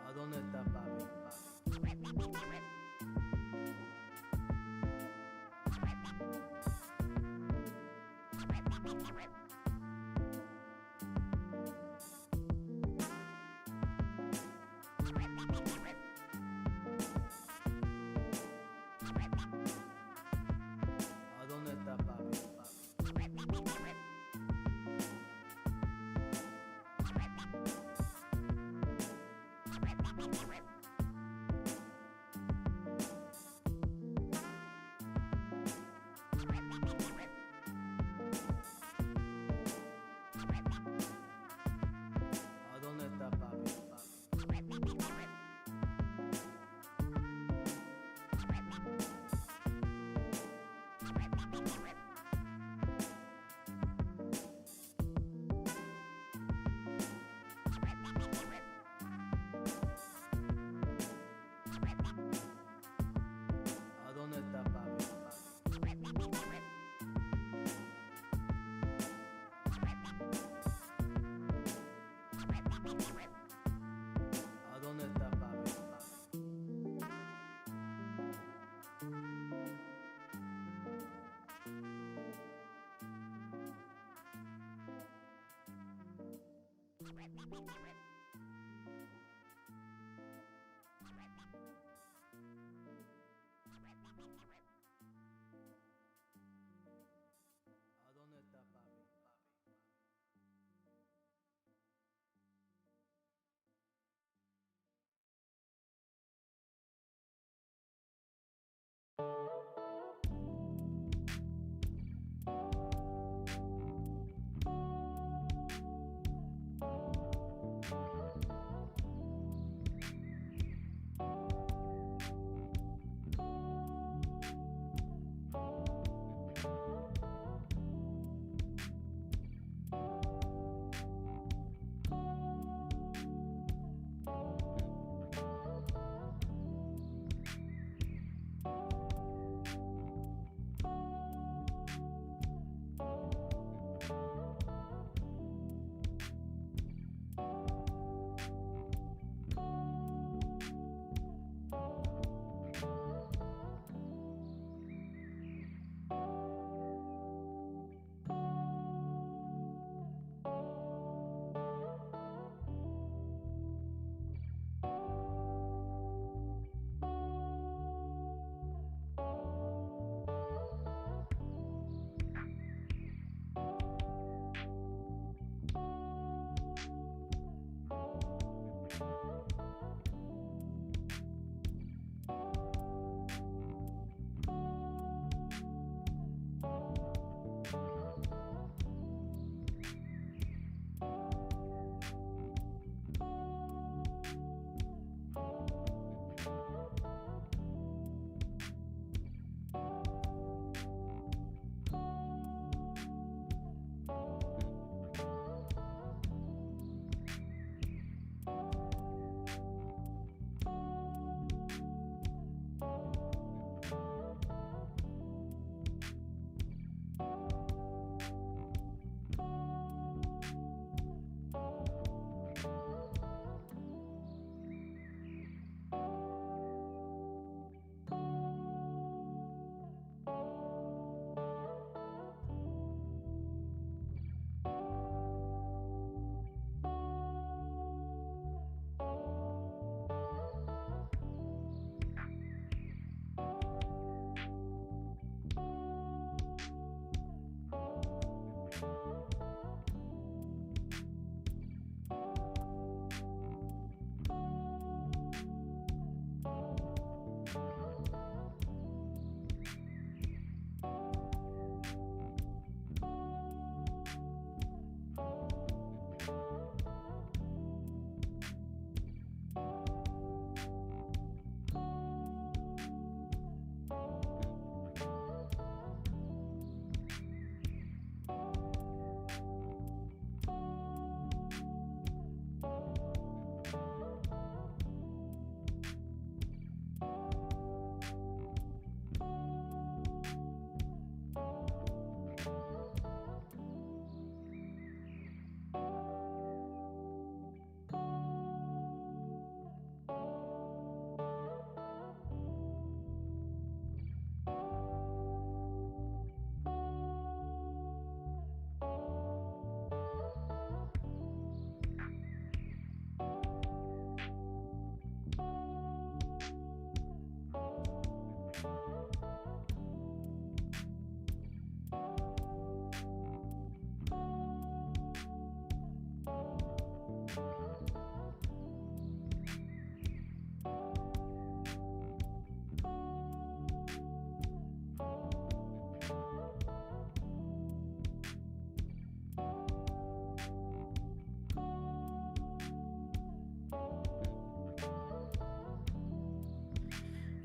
¿A dónde está papi? ¿A dónde está papi? ¿A dónde está papi? ¿A dónde está papi? ¿A dónde está papi? ¿A dónde está papi?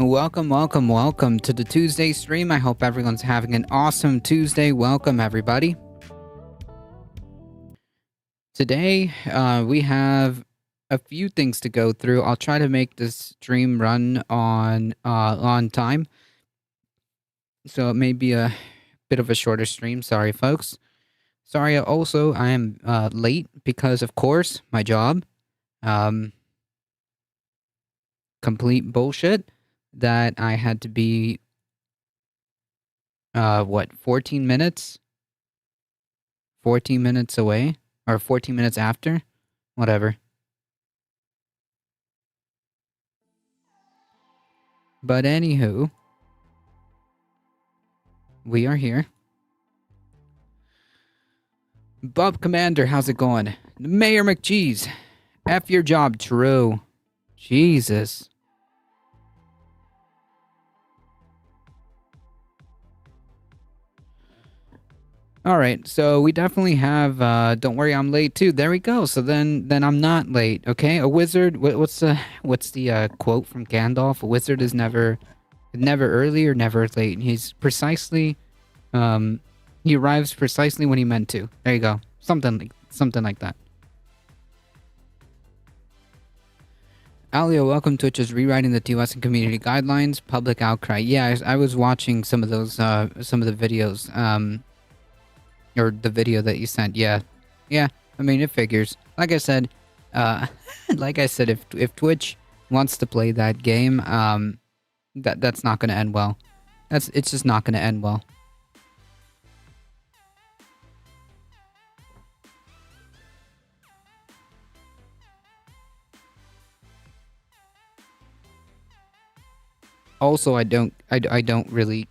Welcome, welcome, welcome to the Tuesday stream. I hope everyone's having an awesome Tuesday. Welcome, everybody. Today, we have a few things to go through. I'll try to make this stream run on time, so it may be a bit of a shorter stream. Sorry, folks. Sorry. Also, I am late because, of course, my job. Complete bullshit that I had to be 14 minutes? 14 minutes away? Or 14 minutes after? Whatever. But anywho, we are here. Bob Commander, how's it going? Mayor McGee's. F your job, true. Jesus. All right, so we definitely have. Don't worry, I'm late too. There we go. So then I'm not late. Okay, a wizard. What's the quote from Gandalf? A wizard is never early or never late. He's precisely, he arrives precisely when he meant to. There you go. Something like that. Alio, welcome. Twitch is rewriting the TOS and community guidelines. Public outcry. Yeah, I was watching some of those, some of the videos. Or the video that you sent. Yeah. I mean, it figures. Like I said, if Twitch wants to play that game, that's not going to end well. It's just not going to end well. Also, I don't really,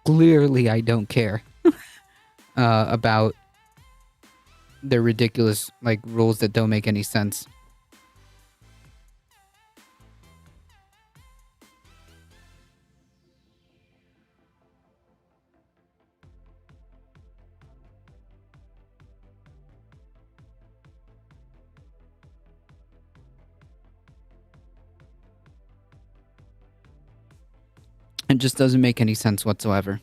clearly I don't care about the ridiculous, like, rules that don't make any sense. It just doesn't make any sense whatsoever.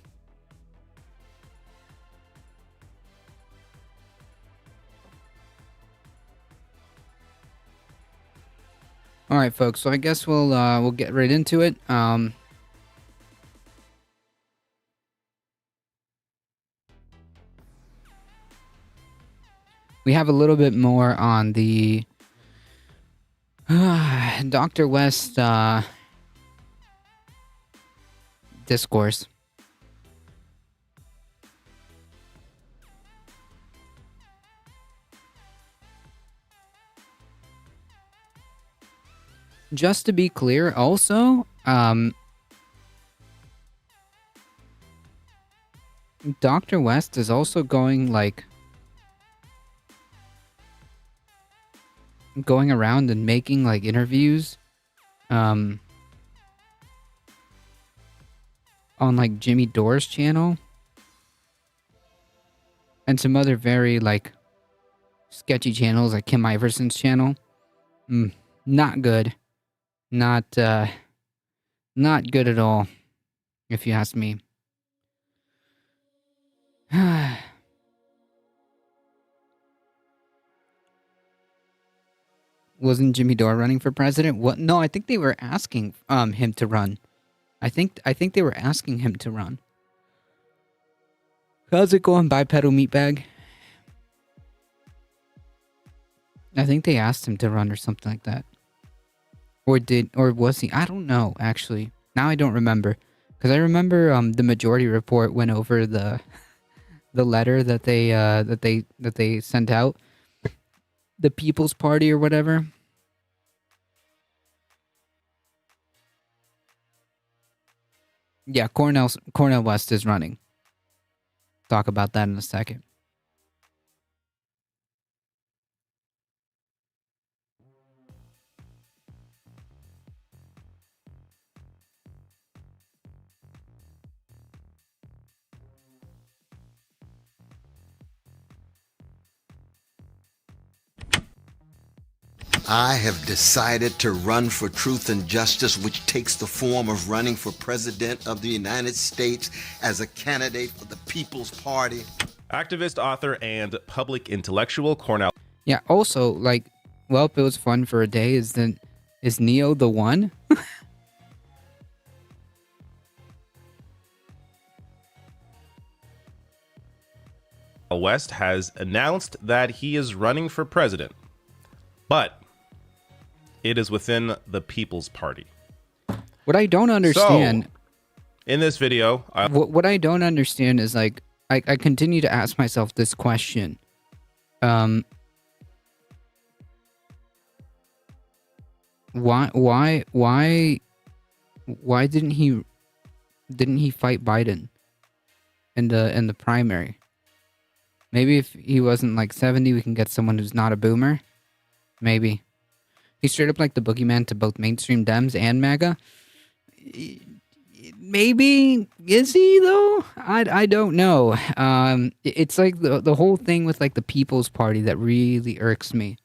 All right, folks. So I guess we'll get right into it. We have a little bit more on the Dr. West discourse. Just to be clear, also, Dr. West is also going around and making like interviews on like Jimmy Dore's channel and some other very like sketchy channels like Kim Iverson's channel. Not good. Not good at all, if you ask me. Wasn't Jimmy Dore running for president? What? No, I think they were asking him to run. I think they were asking him to run. How's it going, Bipedal Meatbag? I think they asked him to run or something like that. Or was he? I don't know, actually. Now I don't remember. Because I remember the Majority Report went over the letter that they sent out. The People's Party or whatever. Yeah, Cornel West is running. Talk about that in a second. I have decided to run for truth and justice, which takes the form of running for president of the United States as a candidate for the People's Party. Activist, author, and public intellectual Cornel. Yeah. Also, like, well, it was fun for a day. Is Neo the one? West has announced that he is running for president, but it is within the People's Party. What I don't understand. So, in this video, What I don't understand is, like, I continue to ask myself this question. Why didn't he fight Biden in the primary? Maybe if he wasn't like 70, we can get someone who's not a boomer. Maybe. He's straight up like the boogeyman to both mainstream Dems and MAGA. Maybe. Is he, though? I don't know. It's like the whole thing with, like, the People's Party that really irks me.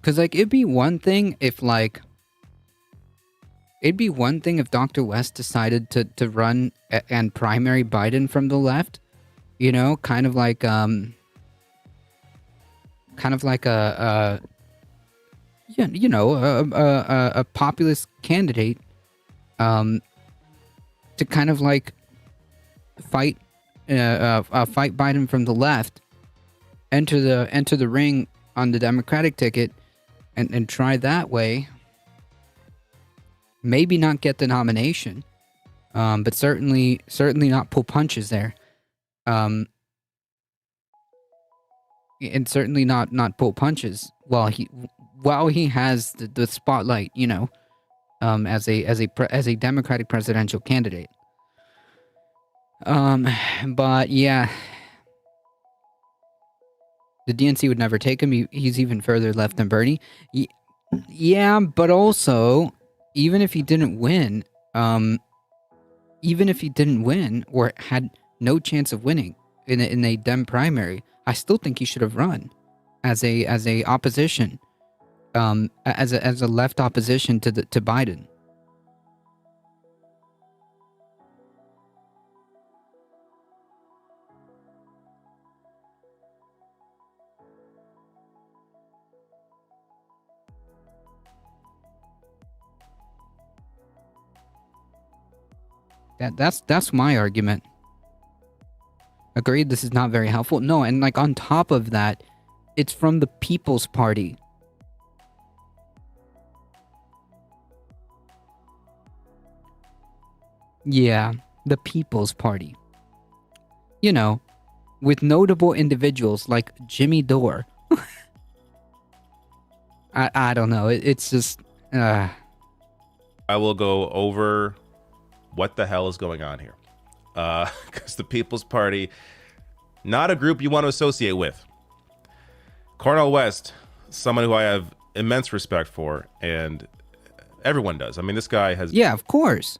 Because, like, it'd be one thing if Dr. West decided to run and primary Biden from the left, you know, kind of like a populist candidate, to kind of like fight Biden from the left, enter the ring on the Democratic ticket. And try that way. Maybe not get the nomination, but certainly not pull punches there, and certainly not pull punches while he has the spotlight, you know, as a Democratic presidential candidate. But yeah. The DNC would never take him. He's even further left than Bernie. Yeah, but also, even if he didn't win, or had no chance of winning in a Dem primary, I still think he should have run as a opposition, as a left opposition to Biden. That's my argument. Agreed, this is not very helpful. No, and like on top of that, it's from the People's Party. Yeah, the People's Party. You know, with notable individuals like Jimmy Dore. I don't know. It's just... I will go over what the hell is going on here. Because the People's Party, not a group you want to associate with. Cornel West, someone who I have immense respect for, and everyone does. I mean, this guy has... Yeah, of course.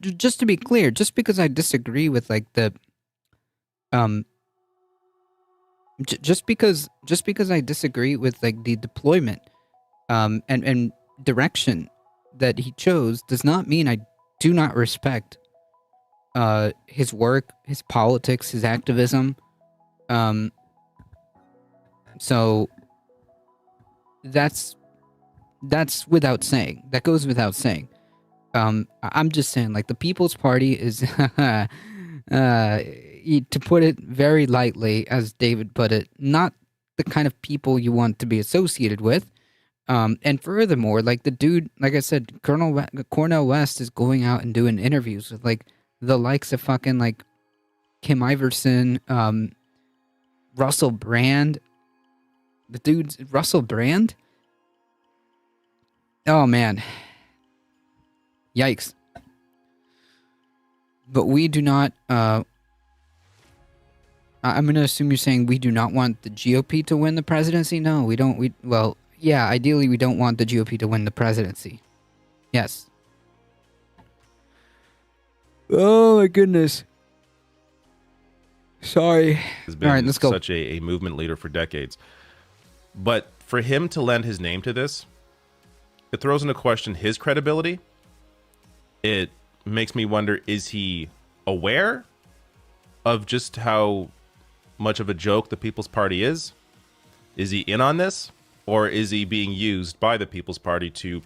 Just to be clear, just because I disagree with like the... Just because I disagree with like the deployment and direction that he chose does not mean I do not respect his work, his politics, his activism. So that's without saying. That goes without saying. I'm just saying, like, the People's Party is, to put it very lightly, as David put it, not the kind of people you want to be associated with. And furthermore, like, the dude, like I said, Cornel West is going out and doing interviews with, like, the likes of fucking, like, Kim Iverson, Russell Brand. The dude's Russell Brand? Oh, man. Yikes. But we do not, I'm going to assume you're saying we do not want the GOP to win the presidency. No, we don't. Well, yeah, ideally we don't want the GOP to win the presidency. Yes. Oh my goodness. Sorry. Has been All right, let's go. such a movement leader for decades. But for him to lend his name to this, it throws into question his credibility. It makes me wonder, is he aware of just how much of a joke the People's Party is? Is he in on this? Or is he being used by the People's Party to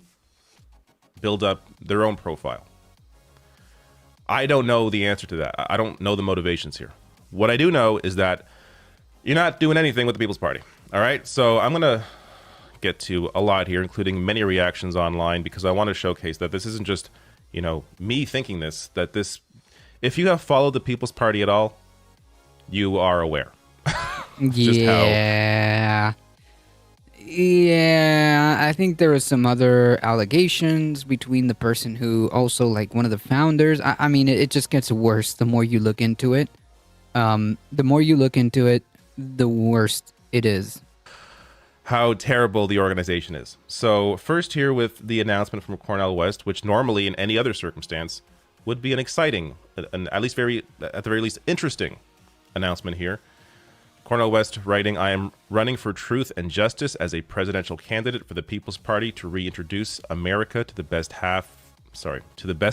build up their own profile? I don't know the answer to that. I don't know the motivations here. What I do know is that you're not doing anything with the People's Party. All right? So I'm going to get to a lot here, including many reactions online, because I want to showcase that this isn't just, me thinking this, that this, if you have followed the People's Party at all, you are aware. Yeah. Yeah, I think there was some other allegations between the person who also, like, one of the founders. I mean, it just gets worse the more you look into it. The more you look into it, the worse it is. How terrible the organization is. So first here with the announcement from Cornel West, which normally in any other circumstance would be an exciting, at the very least interesting announcement here. Cornel West writing, "I am running for truth and justice as a presidential candidate for the People's Party to reintroduce America to the best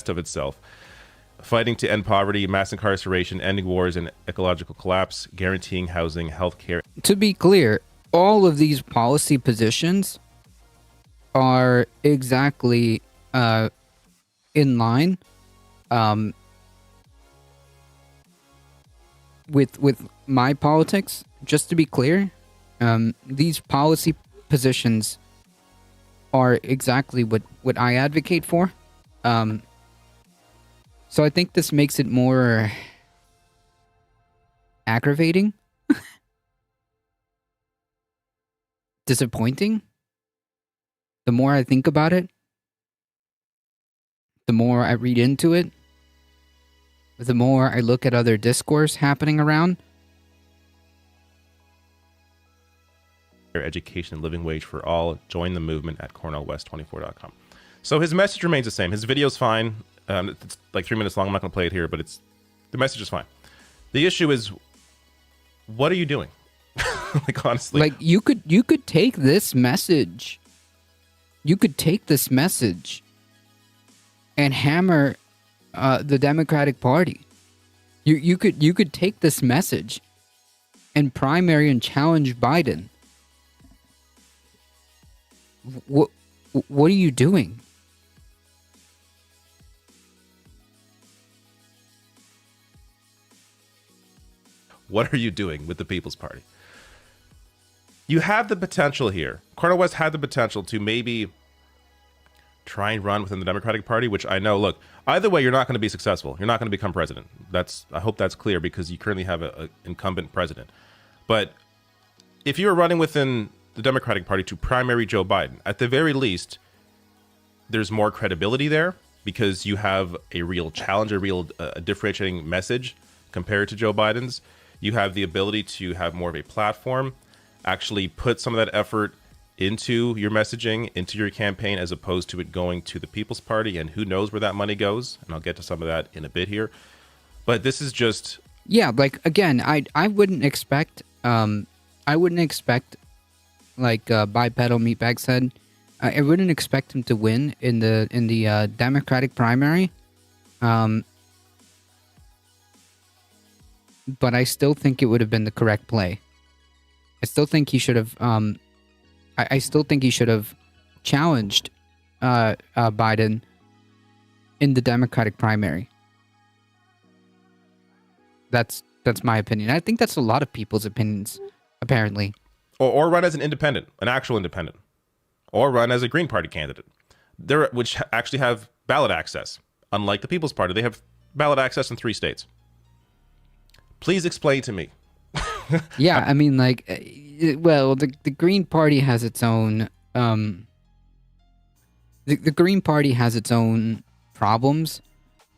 of itself. Fighting to end poverty, mass incarceration, ending wars and ecological collapse, guaranteeing housing, healthcare." To be clear, all of these policy positions are exactly in line with my politics. Just to be clear, these policy positions are exactly what I advocate for. So I think this makes it more aggravating, disappointing. The more I think about it, the more I read into it, the more I look at other discourse happening around. Education and living wage for all. Join the movement at cornelwest24.com. So his message remains the same. His video's fine. It's like 3 minutes long. I'm not going to play it here, but the message is fine. The issue is, what are you doing? Like, honestly, Like, you could take this message. You could take this message and hammer the Democratic Party. You could take this message and primary and challenge Biden. What are you doing? what are you doing with the People's Party? You have the potential here. Cornel West had the potential to maybe try and run within the Democratic Party, which I know, look, either way, you're not going to be successful. You're not going to become president. I hope that's clear, because you currently have an incumbent president. But if you were running within the Democratic Party to primary Joe Biden, at the very least, there's more credibility there, because you have a real challenge, a real differentiating message compared to Joe Biden's. You have the ability to have more of a platform, actually put some of that effort into your messaging, into your campaign, as opposed to it going to the People's Party, and who knows where that money goes. And I'll get to some of that in a bit here. But this is just... Yeah, like, again, I wouldn't expect, like Bipedal Meatbag said, I wouldn't expect him to win in the Democratic primary. But I still think it would have been the correct play. I still think he should have. I still think he should have challenged Biden in the Democratic primary. That's my opinion. I think that's a lot of people's opinions, apparently. Or run as an independent, an actual independent. Or run as a Green Party candidate. Which actually have ballot access. Unlike the People's Party, they have ballot access in 3 states. Please explain to me. Yeah, I mean, like, well, the Green Party has its own, the Green Party has its own problems,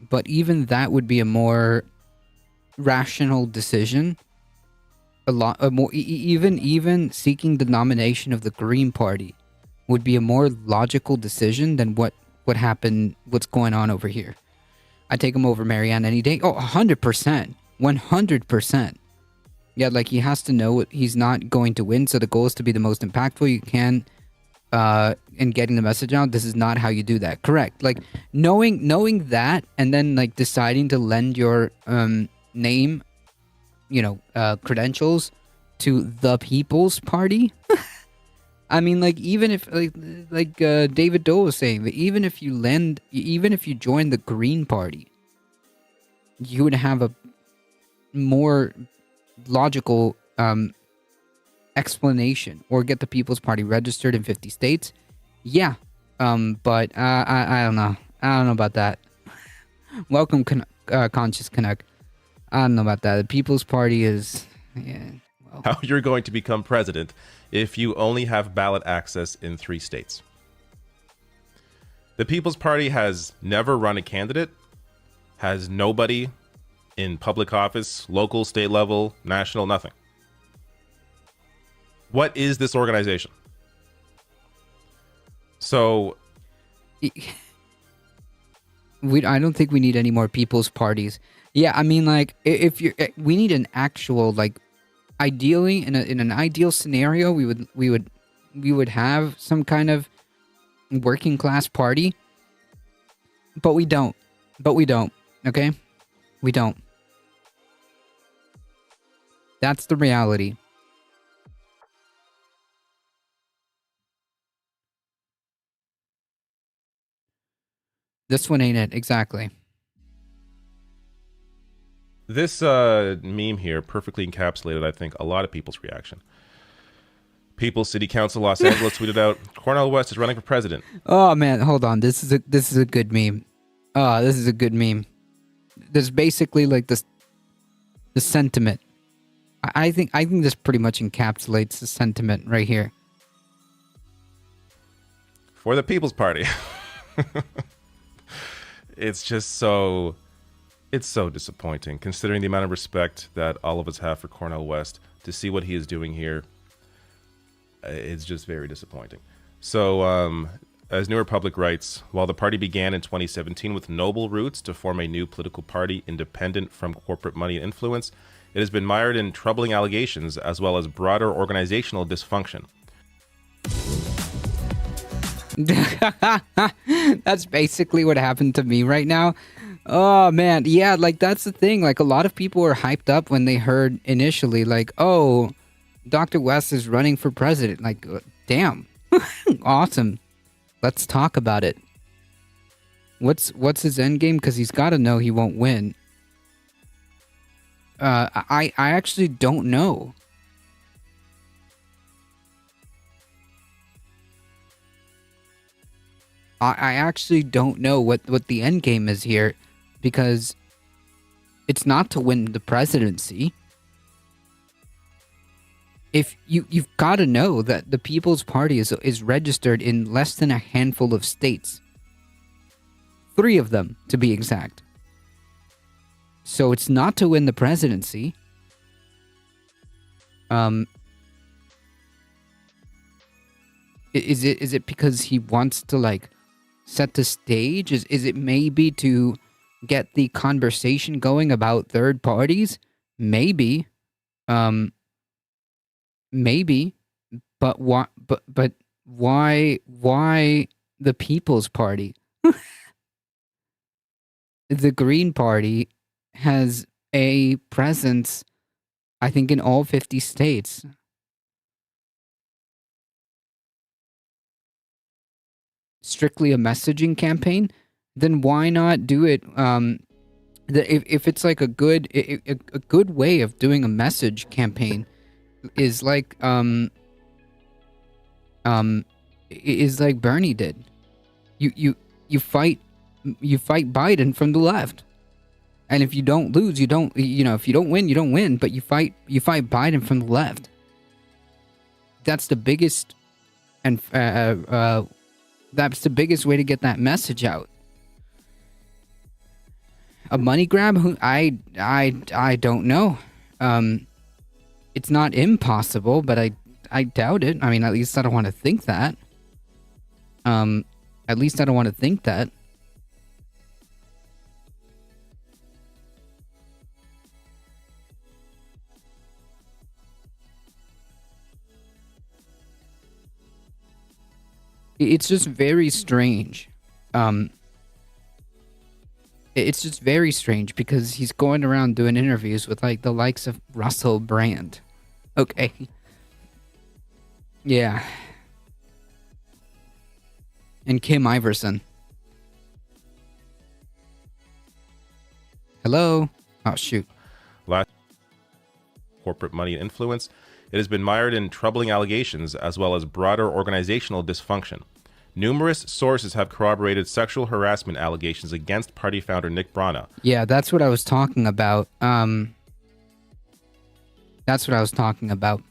but even that would be a more rational decision a lot more, even seeking the nomination of the Green Party would be a more logical decision than what's going on over here. I take him over Marianne any day. Oh, 100%. 100%. Yeah, like he has to know he's not going to win, so the goal is to be the most impactful you can in getting the message out. This is not how you do that. Correct. Like knowing that, and then like deciding to lend your name, credentials to the People's Party. I mean, like, even if like David Doe was saying, that even if you join the Green Party, you would have a more logical explanation, or get the People's Party registered in 50 states. Yeah, but I don't know. I don't know about that. Welcome, Conscious Canuck. I don't know about that. The People's Party is, yeah. Well. How you're going to become president if you only have ballot access in 3 states. The People's Party has never run a candidate, has nobody in public office, local, state level, national, nothing. What is this organization? So I don't think we need any more People's Parties. Yeah, I mean, like, we need an actual, like, ideally in an ideal scenario, we would have some kind of working class party, but we don't. Okay, we don't. That's the reality. This one ain't it, exactly. This meme here perfectly encapsulated, I think, a lot of people's reaction. People's City Council Los Angeles tweeted out, Cornel West is running for president. Oh man, hold on. This is a good meme. This is a good meme. There's basically like the sentiment. I think this pretty much encapsulates the sentiment right here. For the People's Party. It's just so disappointing, considering the amount of respect that all of us have for Cornel West. To see what he is doing here, it's just very disappointing. So, as New Republic writes, while the party began in 2017 with noble roots to form a new political party independent from corporate money and influence, it has been mired in troubling allegations as well as broader organizational dysfunction. That's basically what happened to me right now. Oh man, yeah, like that's the thing. Like a lot of people were hyped up when they heard initially, like, oh, Dr. West is running for president. Like, damn, awesome. Let's talk about it. What's his end game? Because he's got to know he won't win. I actually don't know. I actually don't know what the end game is here, because it's not to win the presidency. If you've got to know that the People's Party is registered in less than a handful of states. 3 of them, to be exact. So it's not to win the presidency. Is it because he wants to like set the stage? Is it maybe to get the conversation going about third parties? Maybe. Maybe. But why the People's Party? The Green Party has a presence, I think, in all 50 states. Strictly a messaging campaign, then why not do it? If it's like a good way of doing a message campaign is like is like Bernie did. You fight Biden from the left, and if you don't lose, you don't. If you don't win, you don't win. But you fight Biden from the left. That's the biggest and that's the biggest way to get that message out. A money grab? I don't know. it's not impossible, but I doubt it. I mean, at least I don't want to think that. At least I don't want to think that. It's just very strange. It's just very strange because he's going around doing interviews with like the likes of Russell Brand. Okay. Yeah. And Kim Iverson. Hello? Oh, shoot. Last corporate money and influence. It has been mired in troubling allegations as well as broader organizational dysfunction. Numerous sources have corroborated sexual harassment allegations against party founder Nick Brana. Yeah, that's what I was talking about. That's what I was talking about.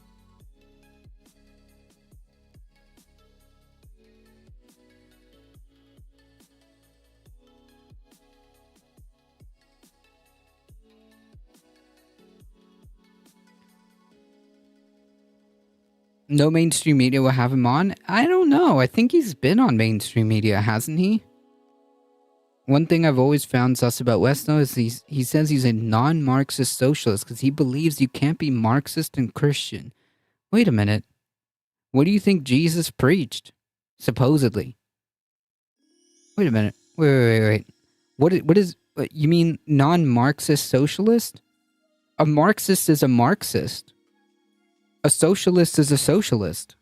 No mainstream media will have him on? I don't know. I think he's been on mainstream media, hasn't he? One thing I've always found sus about Westno is he says he's a non-Marxist socialist because he believes you can't be Marxist and Christian. Wait a minute. What do you think Jesus preached? Supposedly. Wait a minute. Wait. What is you mean non-Marxist socialist? A Marxist is a Marxist. A socialist is a socialist.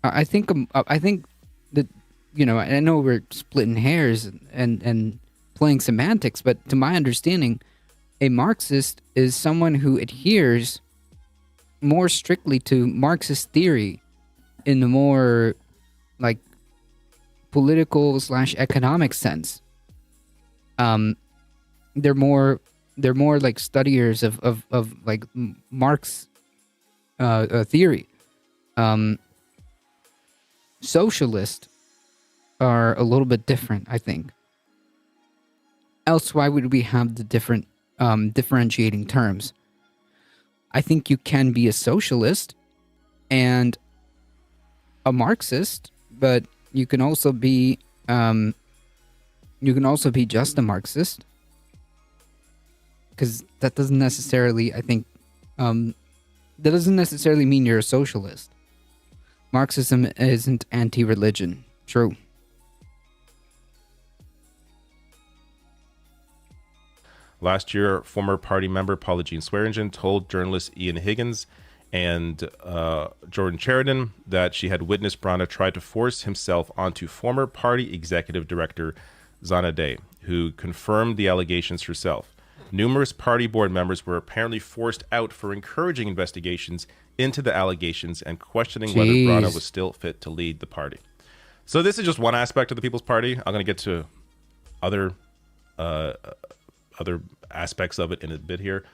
I think that, you know, I know we're splitting hairs and playing semantics, but to my understanding, a Marxist is someone who adheres more strictly to Marxist theory in the more like political / economic sense. They're more like studiers of like Marx theory. Socialists are a little bit different, I think. Else, why would we have the different differentiating terms? I think you can be a socialist and a Marxist, but you can also be just a Marxist. Because that doesn't necessarily, I think, that doesn't necessarily mean you're a socialist. Marxism isn't anti-religion. True. Last year, former party member Paula Jean Swearingen told journalist Ian Higgins and Jordan Sheridan that she had witnessed Brana try to force himself onto former party executive director Zana Day, who confirmed the allegations herself. Numerous party board members were apparently forced out for encouraging investigations into the allegations and questioning whether Brana was still fit to lead the party. So this is just one aspect of the People's Party. I'm going to get to other aspects of it in a bit here.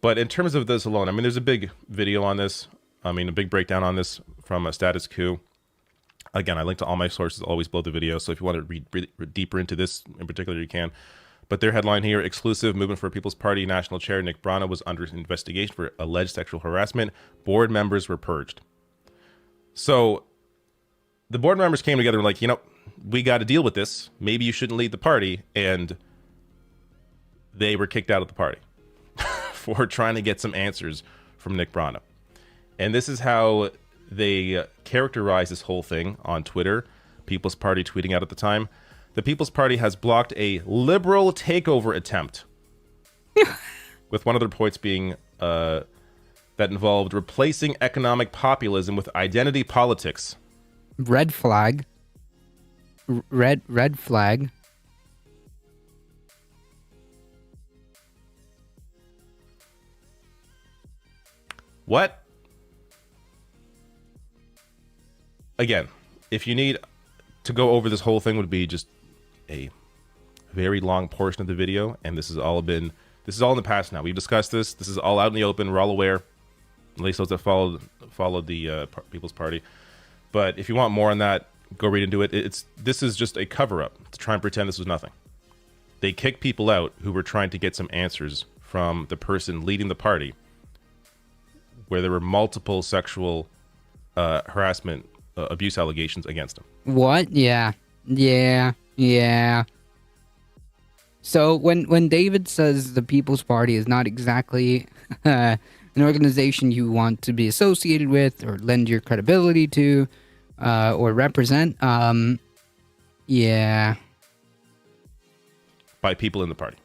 But in terms of this alone, I mean, there's a big video on this. I mean, a big breakdown on this from Status Coup. Again, I link to all my sources always below the video. So if you want to read deeper into this in particular, you can. But their headline here, exclusive, Movement for People's Party National Chair Nick Brana was under investigation for alleged sexual harassment. Board members were purged. So the board members came together and like, you know, we got to deal with this. Maybe you shouldn't lead the party. And they were kicked out of the party for trying to get some answers from Nick Brana. And this is how they characterize this whole thing on Twitter. People's Party tweeting out at the time. The People's Party has blocked a liberal takeover attempt. With one of their points being that involved replacing economic populism with identity politics. Red flag. Red flag. What? Again, if you need to go over this whole thing, would be just a very long portion of the video, and this is all in the past now. We've discussed this. This is all out in the open. We're all aware, at least those that followed the People's Party. But if you want more on that, go read into it. This is just a cover-up to try and pretend this was nothing. They kicked people out who were trying to get some answers from the person leading the party where there were multiple sexual harassment, abuse allegations against him. What? Yeah. So when David says the People's Party is not exactly an organization you want to be associated with or lend your credibility to or represent, yeah. By people in the party.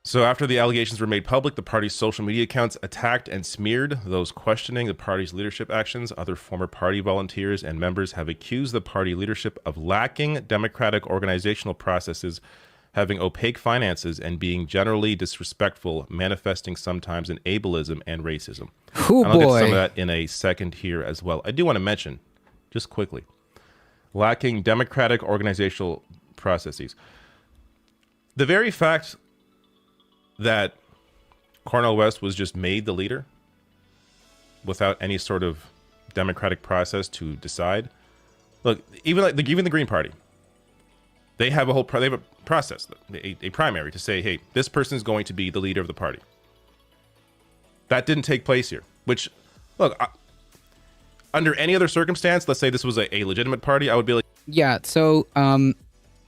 So after the allegations were made public, the party's social media accounts attacked and smeared those questioning the party's leadership actions. Other former party volunteers and members have accused the party leadership of lacking democratic organizational processes, having opaque finances, and being generally disrespectful, manifesting sometimes in ableism and racism. Oh, and I'll get boy. some of that in a second here as well. I do want to mention, just quickly, lacking democratic organizational processes. The very fact that Cornel West was just made the leader without any sort of democratic process to decide. Look, even the Green Party, they have a process, a primary to say, hey, this person is going to be the leader of the party. That didn't take place here. Which, look, under any other circumstance, let's say this was a legitimate party, I would be like, Yeah, so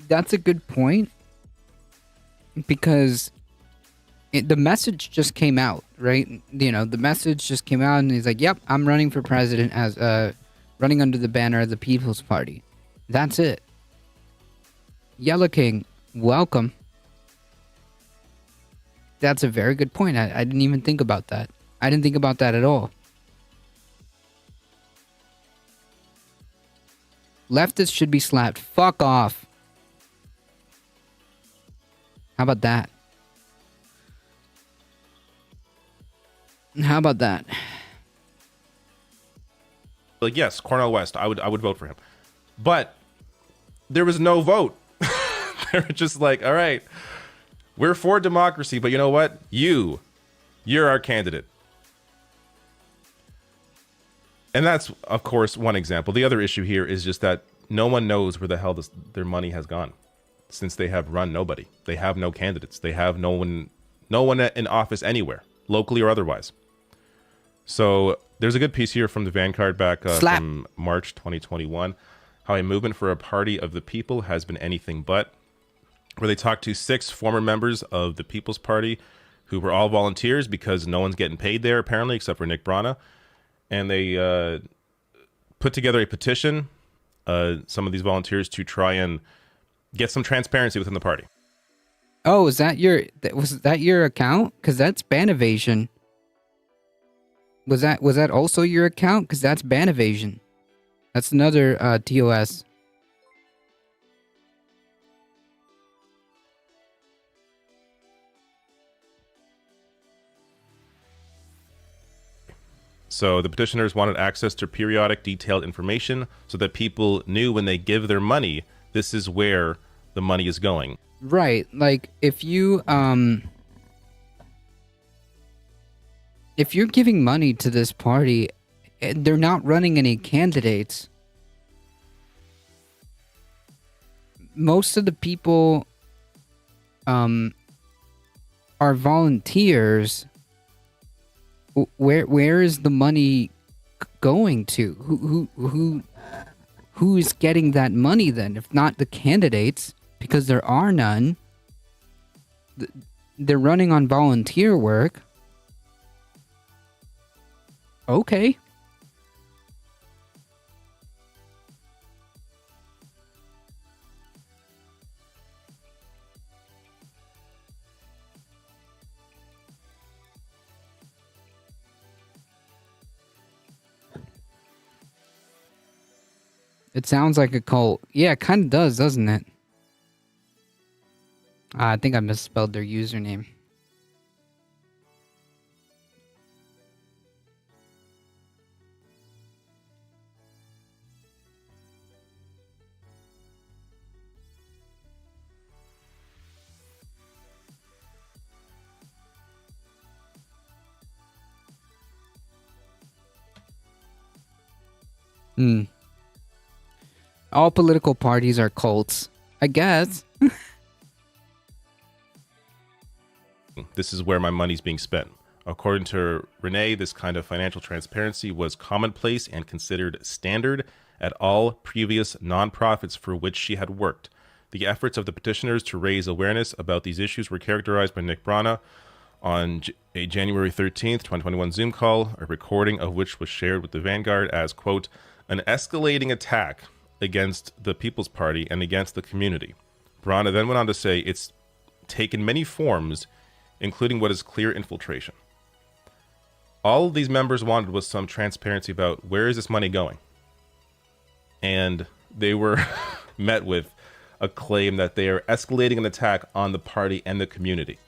that's a good point because the message just came out, right? You know, the message just came out and he's like, yep, I'm running for president as running under the banner of the People's Party. That's it. Yellow King, welcome. That's a very good point. I didn't even think about that. I didn't think about that at all. Leftists should be slapped. Fuck off. How about that? How about that? like, yes, Cornel West, I would vote for him. But there was no vote. They were just like, all right, we're for democracy, but you know what? You're our candidate. And that's, of course, one example. The other issue here is just that no one knows where the hell their money has gone, since they have run nobody. They have no candidates. They have no one in office anywhere, locally or otherwise. So there's a good piece here from the Vanguard back from March 2021, how a movement for a party of the people has been anything but, where they talked to 6 former members of the People's Party who were all volunteers because no one's getting paid there, apparently, except for Nick Brana. And they put together a petition, some of these volunteers, to try and get some transparency within the party. Oh, was that your account? Because that's ban evasion. Was that also your account? Because that's ban evasion. That's another TOS. So the petitioners wanted access to periodic detailed information so that people knew when they give their money, this is where the money is going. Right. Like if you're giving money to this party, they're not running any candidates. Most of the people are volunteers. Where is the money going to? Who is getting that money then? If not the candidates, because there are none. They're running on volunteer work. Okay. It sounds like a cult. Yeah, it kind of does, doesn't it? I think I misspelled their username. All political parties are cults, I guess. This is where my money's being spent. According to Renee, this kind of financial transparency was commonplace and considered standard at all previous nonprofits for which she had worked. The efforts of the petitioners to raise awareness about these issues were characterized by Nick Brana on a January 13th, 2021 Zoom call, a recording of which was shared with the Vanguard as, quote, an escalating attack against the People's Party and against the community. Brana then went on to say it's taken many forms, including what is clear infiltration. All of these members wanted was some transparency about where is this money going. And they were met with a claim that they are escalating an attack on the party and the community.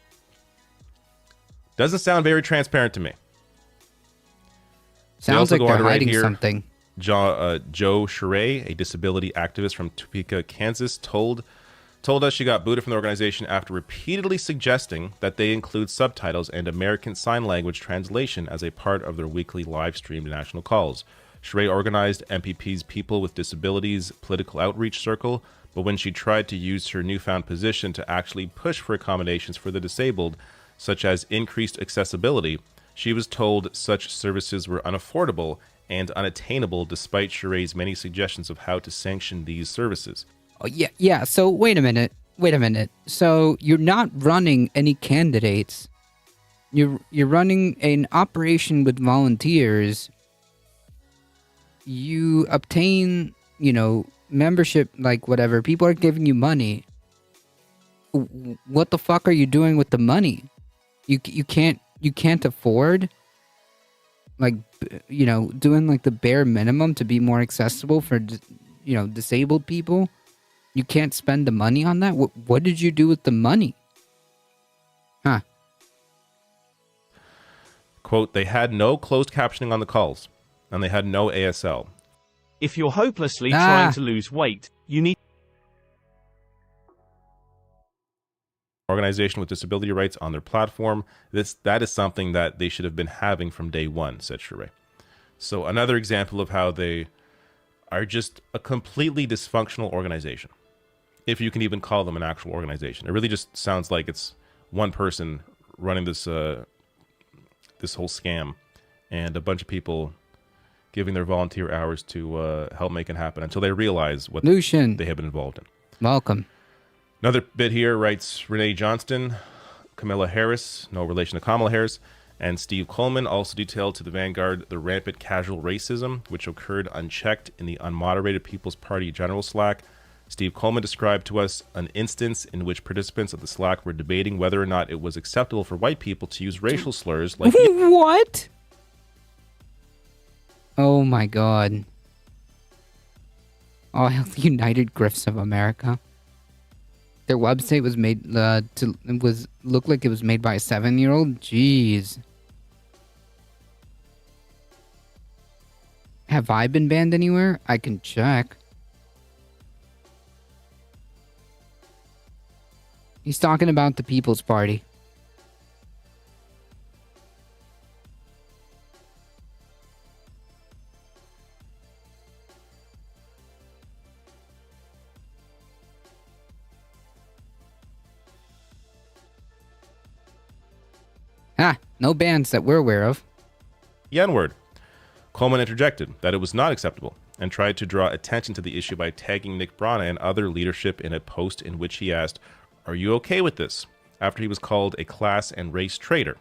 Doesn't sound very transparent to me. Sounds like they're hiding something. Joe Sheree, a disability activist from Topeka, Kansas, told us she got booted from the organization after repeatedly suggesting that they include subtitles and American Sign Language translation as a part of their weekly live-streamed national calls. Sheree organized MPP's People with Disabilities political outreach circle, but when she tried to use her newfound position to actually push for accommodations for the disabled, such as increased accessibility, she was told such services were unaffordable and unattainable despite Sheree's many suggestions of how to sanction these services. Oh, yeah. So wait a minute. So you're not running any candidates. You're running an operation with volunteers. You obtain, membership, like whatever. People are giving you money. What the fuck are you doing with the money? You can't afford, like, doing like the bare minimum to be more accessible for, disabled people. You can't spend the money on that? What did you do with the money? Huh. Quote, they had no closed captioning on the calls, and they had no ASL. If you're hopelessly trying to lose weight, you need organization with disability rights on their platform. That is something that they should have been having from day one, said Sheree. So another example of how they are just a completely dysfunctional organization, if you can even call them an actual organization. It really just sounds like it's one person running this this whole scam, and a bunch of people giving their volunteer hours to help make it happen until they realize what Lucian, they have been involved in. Welcome. Another bit here writes Renee Johnston, Camilla Harris, no relation to Kamala Harris, and Steve Coleman also detailed to the Vanguard the rampant casual racism which occurred unchecked in the unmoderated People's Party general Slack. Steve Coleman described to us an instance in which participants of the Slack were debating whether or not it was acceptable for white people to use racial slurs like... What? Oh my god. Oh, the United Grifts of America. Their website was made looked like it was made by a 7-year-old. Jeez. Have I been banned anywhere? I can check. He's talking about the People's Party. No bans that we're aware of. The N-word. Coleman interjected that it was not acceptable and tried to draw attention to the issue by tagging Nick Brana and other leadership in a post in which he asked, "Are you okay with this?" after he was called a class and race traitor.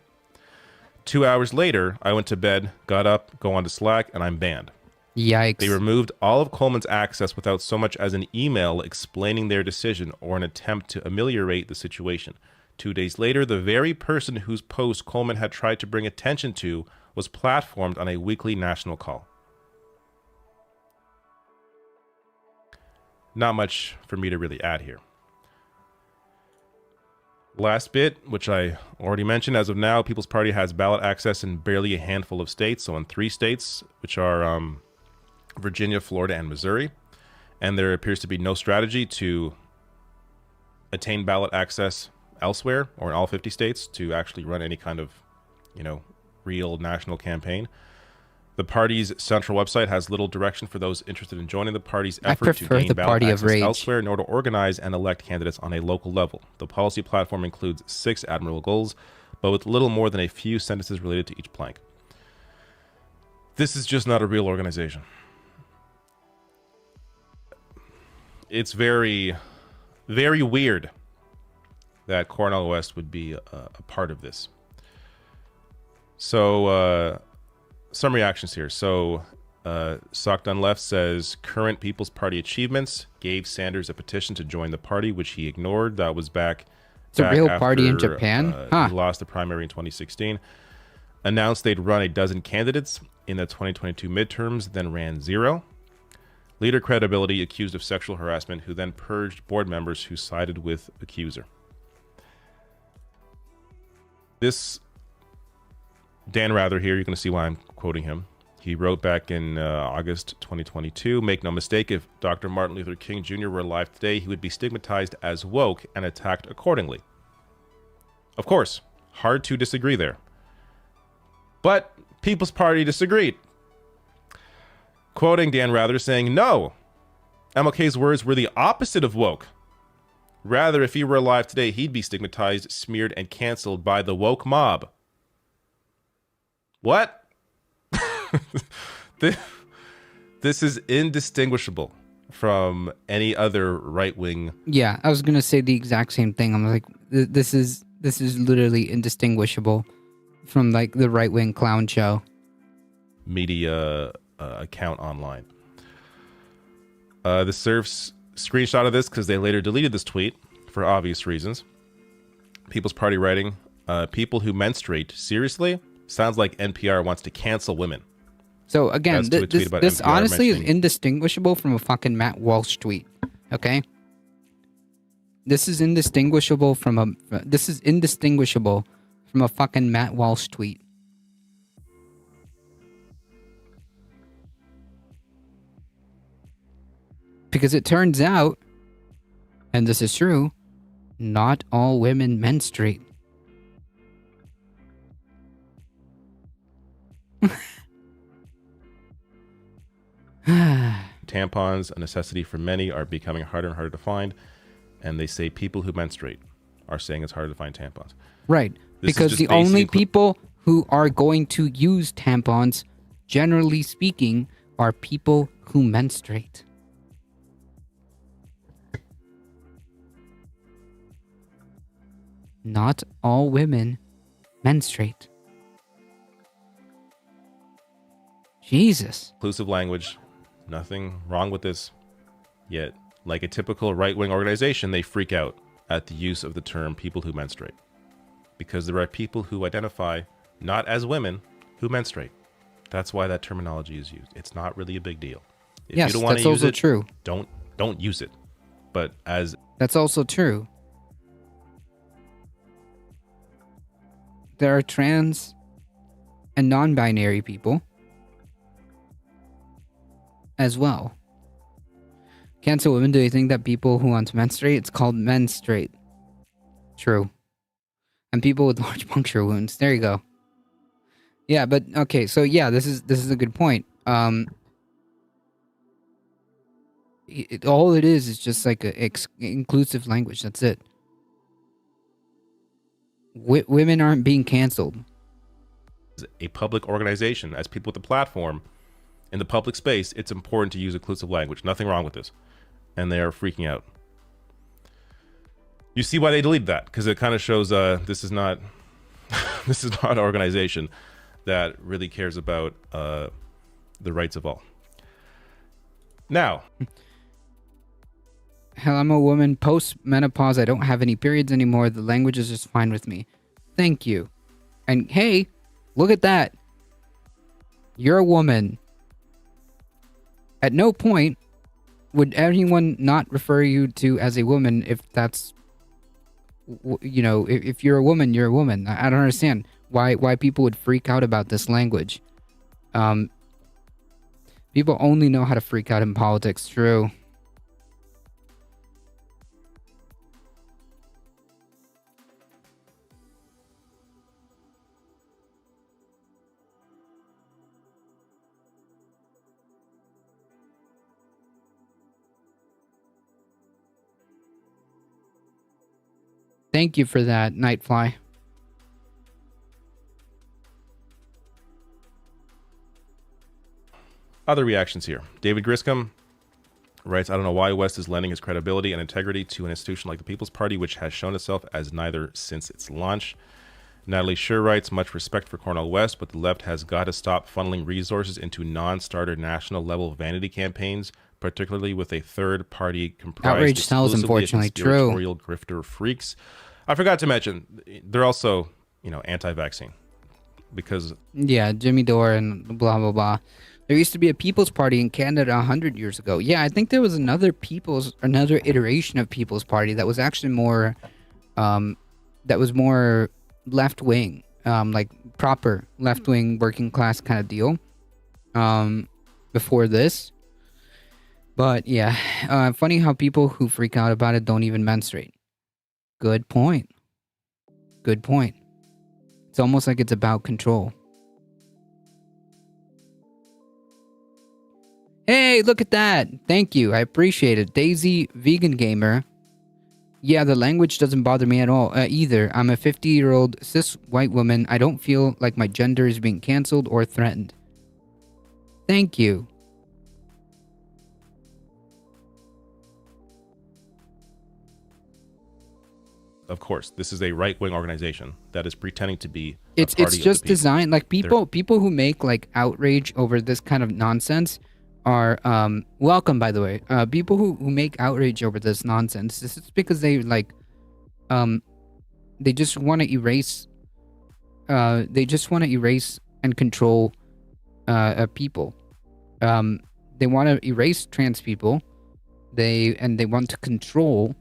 2 hours later, I went to bed, got up, go onto Slack, and I'm banned. Yikes. They removed all of Coleman's access without so much as an email explaining their decision or an attempt to ameliorate the situation. 2 days later, the very person whose post Coleman had tried to bring attention to was platformed on a weekly national call. Not much for me to really add here. Last bit, which I already mentioned, as of now, People's Party has ballot access in barely a handful of states, so in 3 states, which are Virginia, Florida, and Missouri. And there appears to be no strategy to attain ballot access elsewhere or in all 50 states to actually run any kind of, real national campaign. The party's central website has little direction for those interested in joining the party's effort to gain ballot access elsewhere, nor to organize and elect candidates on a local level. The policy platform includes 6 admirable goals: but with little more than a few sentences related to each plank. This is just not a real organization. It's very, very weird that Cornel West would be a part of this. So, some reactions here. So, Sock Done Left says, current People's Party achievements gave Sanders a petition to join the party, which he ignored. That was back. It's a real after, party in Japan? Huh. He lost the primary in 2016. Announced they'd run a dozen candidates in the 2022 midterms, then ran 0. Leader credibility accused of sexual harassment, who then purged board members who sided with accuser. This Dan Rather here, you're going to see why I'm quoting him. He wrote back in August 2022, make no mistake, if Dr. Martin Luther King Jr. were alive today, he would be stigmatized as woke and attacked accordingly. Of course, hard to disagree there. But People's Party disagreed. Quoting Dan Rather saying, no, MLK's words were the opposite of woke. Rather, if he were alive today, he'd be stigmatized, smeared, and canceled by the woke mob. What? This is indistinguishable from any other right-wing. Yeah, I was gonna say the exact same thing. I'm like, this is literally indistinguishable from like the right-wing clown show Media account online. The Surfs screenshot of this because they later deleted this tweet for obvious reasons. People's Party writing, people who menstruate, seriously? Sounds like NPR wants to cancel women. So again, That's to a tweet about this NPR honestly is mentioning- indistinguishable from a fucking Matt Walsh tweet. Okay? This is indistinguishable from a fucking Matt Walsh tweet. Because it turns out, and this is true, not all women menstruate. Tampons, a necessity for many, are becoming harder and harder to find. And they say people who menstruate are saying it's harder to find tampons. Right. This is Because just the only basically- people who are going to use tampons, generally speaking, are people who menstruate. Not all women menstruate. Jesus. Inclusive language, nothing wrong with this. Yet, like a typical right-wing organization, they freak out at the use of the term people who menstruate. Because there are people who identify not as women who menstruate. That's why that terminology is used. It's not really a big deal. If Yes, you don't want that's to use also it, true. don't use it. But as That's also true. There are trans and non-binary people as well. Cancel women, do you think that people who want to menstruate, it's called menstruate? True. And people with large puncture wounds. There you go. Yeah, but okay, so yeah, this is a good point. All it is just like a inclusive language. That's it. Women aren't being canceled. a public organization, as people with a platform in the public space, it's important to use inclusive language. Nothing wrong with this. And they are freaking out. You see why they deleted that? Because it kind of shows this is not this is not an organization that really cares about the rights of all. Now, Hell, I'm a woman post-menopause. I don't have any periods anymore. The language is just fine with me. Thank you. And hey, look at that. You're a woman. At no point would anyone not refer you to as a woman if that's, you know, if you're a woman, you're a woman. I don't understand why people would freak out about this language. People only know how to freak out in politics. True. Thank you for that, Nightfly. Other reactions here. David Griscom writes, I don't know why West is lending his credibility and integrity to an institution like the People's Party, which has shown itself as neither since its launch. Natalie Scher writes, much respect for Cornel West, but the left has got to stop funneling resources into non-starter national level vanity campaigns, particularly with a third party comprised Outrage sells, exclusively unfortunately. of conspiratorial grifter freaks. I forgot to mention, they're also, anti-vaccine. Because Yeah, Jimmy Dore and blah, blah, blah. There used to be a People's Party in Canada 100 years ago. Yeah, I think there was another iteration of People's Party that was actually more, left-wing, like proper left-wing working class kind of deal, before this. But yeah, funny how people who freak out about it don't even menstruate. Good point. Good point. It's almost like it's about control. Hey, look at that. Thank you. I appreciate it. Daisy Vegan Gamer. Yeah, the language doesn't bother me at all either. I'm a 50-year-old cis white woman. I don't feel like my gender is being canceled or threatened. Thank you. of course, this is a right-wing organization that is pretending to be It's just designed like people who make like outrage over this kind of nonsense are welcome, by the way. People who make outrage over this nonsense, this is because they like they just want to erase and control people. They want to erase trans people. They want to control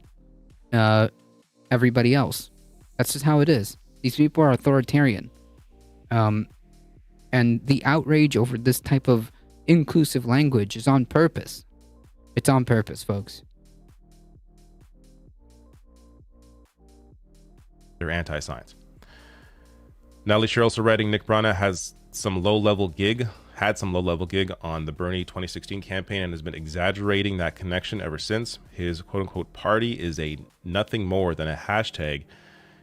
everybody else. That's just how it is. These people are authoritarian. And the outrage over this type of inclusive language is on purpose. It's on purpose, folks. They're anti-science. Natalie Scher also writing, Nick Brana had some low-level gig on the Bernie 2016 campaign and has been exaggerating that connection ever since. His quote-unquote party is a nothing more than a hashtag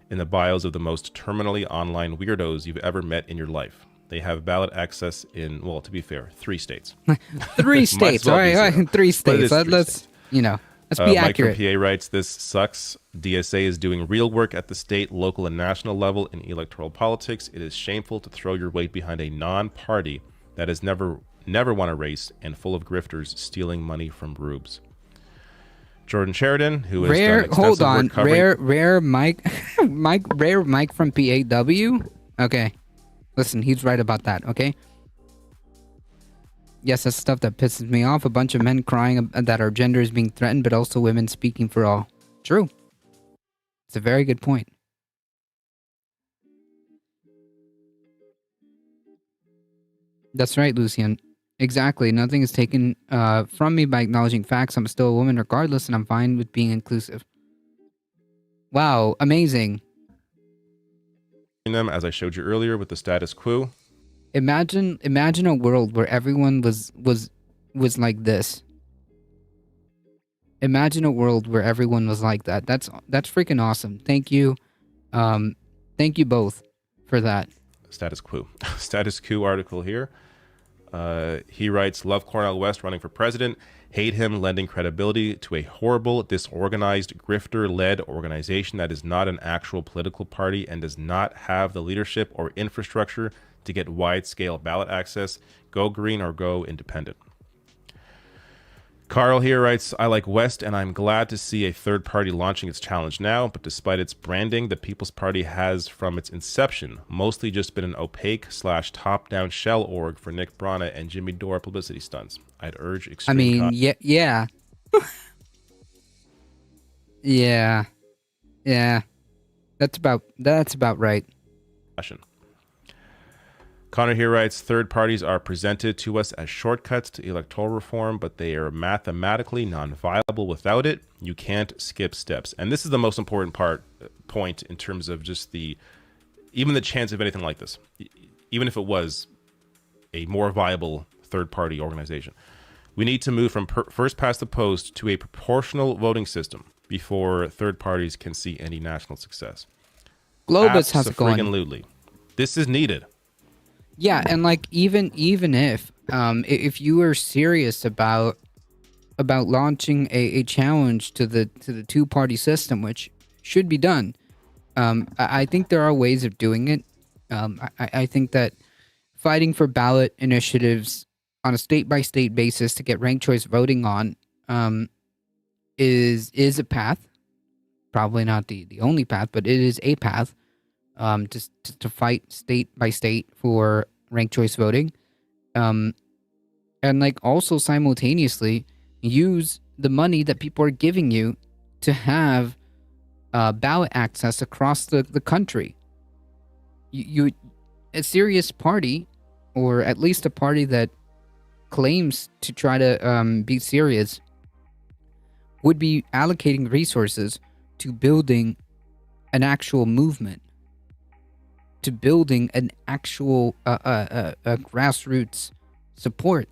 in the bios of the most terminally online weirdos you've ever met in your life. They have ballot access in, well, to be fair, 3 states. 3 states, all right, 3 states. Let's be Mike accurate. from PA writes, this sucks. DSA is doing real work at the state, local, and national level in electoral politics. It is shameful to throw your weight behind a non-party that has never won a race and full of grifters stealing money from rubes. Jordan Sheridan, who has done extensive work covering... Rare Mike from PAW? Okay. Listen, he's right about that, okay? Yes, that's stuff that pisses me off. A bunch of men crying that our gender is being threatened, but also women speaking for all. True. It's a very good point. That's right, Lucian. Exactly. Nothing is taken from me by acknowledging facts. I'm still a woman regardless, and I'm fine with being inclusive. Wow, amazing. Them, as I showed you earlier with the status quo. Imagine a world where everyone was like this. Imagine a world where everyone was like that. That's freaking awesome. Thank you. Thank you both for that. Status quo. Status quo article here. He writes, love Cornel West running for president. Hate him lending credibility to a horrible, disorganized, grifter-led organization that is not an actual political party and does not have the leadership or infrastructure to get wide-scale ballot access. Go green or go independent. Carl here writes, I like West and I'm glad to see a third party launching its challenge now, but despite its branding, the People's Party has from its inception mostly just been an opaque / top-down shell org for Nick Brana and Jimmy Dore publicity stunts. I'd urge extreme yeah. Yeah. That's about right. caution. Connor here writes, third parties are presented to us as shortcuts to electoral reform, but they are mathematically non-viable without it. You can't skip steps. And this is the most important point in terms of just even the chance of anything like this, even if it was a more viable third party organization. We need to move from first past the post to a proportional voting system before third parties can see any national success. Globus has it going. Absolutely. This is needed. Yeah, and like even if you are serious about launching a challenge to the two-party system, which should be done, I think there are ways of doing it. I think that fighting for ballot initiatives on a state-by-state basis to get ranked choice voting on is a path. Probably not the only path, but it is a path to fight state by state for ranked choice voting. And like also simultaneously use the money that people are giving you to have ballot access across the country. You a serious party, or at least a party that claims to try to be serious, would be allocating resources to building an actual movement, to building an actual grassroots support,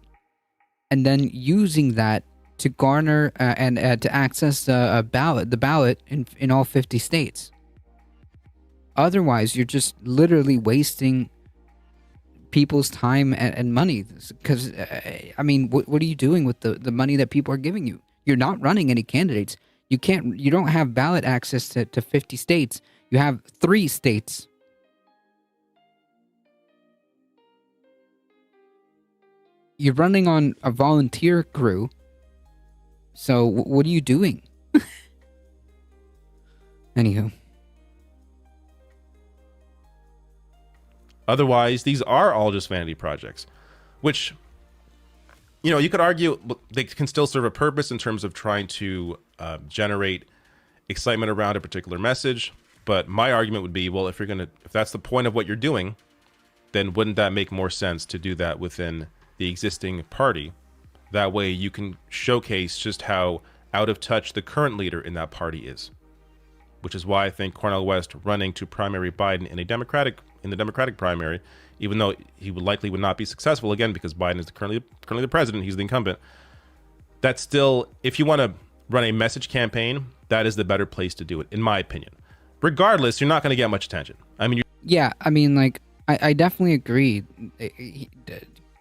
and then using that to garner and to access the ballot in all 50 states. Otherwise, you're just literally wasting people's time and money. Because, I mean, what are you doing with the money that people are giving you? You're not running any candidates. You don't have ballot access to 50 states. You have 3 states. You're running on a volunteer crew. So what are you doing? Anywho. Otherwise, these are all just vanity projects, which, you know, you could argue they can still serve a purpose in terms of trying to generate excitement around a particular message. But my argument would be, well, if that's the point of what you're doing, then wouldn't that make more sense to do that within the existing party? That way you can showcase just how out of touch the current leader in that party is. Which is why I think Cornel West running to primary Biden in the Democratic primary, even though he would not be successful, again, because Biden is currently the president, he's the incumbent. That's still, if you want to run a message campaign, that is the better place to do it, in my opinion. Regardless, you're not going to get much attention. I mean, yeah, I mean, like, I definitely agree.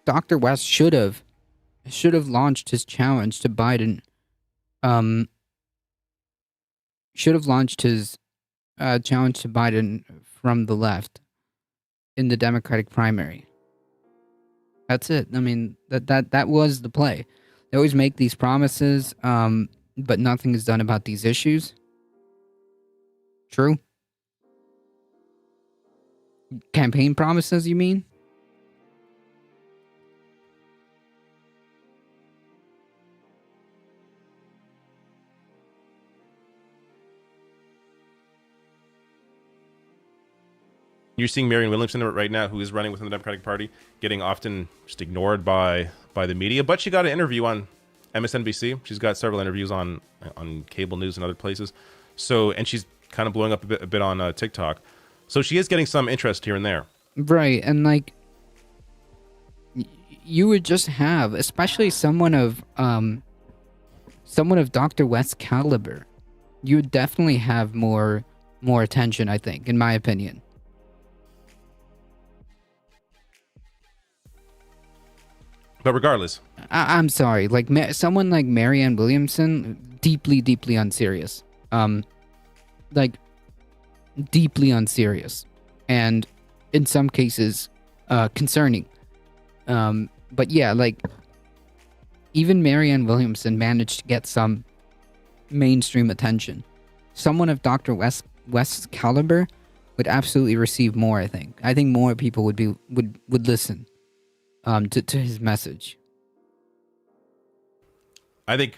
Dr. West should have launched his challenge to Biden. Should have launched his challenge to Biden from the left in the Democratic primary. That's it. I mean, that was the play. They always make these promises, but nothing is done about these issues. True? Campaign promises, you mean? you're seeing Marianne Williamson right now, who is running within the Democratic Party, getting often just ignored by the media. But she got an interview on MSNBC. She's got several interviews on cable news and other places. So, and she's kind of blowing up a bit on TikTok. So she is getting some interest here and there. Right, and like you would just have, especially someone of Dr. West's caliber, you would definitely have more attention, I think, in my opinion. But regardless, I'm sorry, like someone like Marianne Williamson, deeply unserious, like deeply unserious, and in some cases, concerning. But yeah, like even Marianne Williamson managed to get some mainstream attention. Someone of Dr. West's caliber would absolutely receive more. I think more people would listen to his message. I think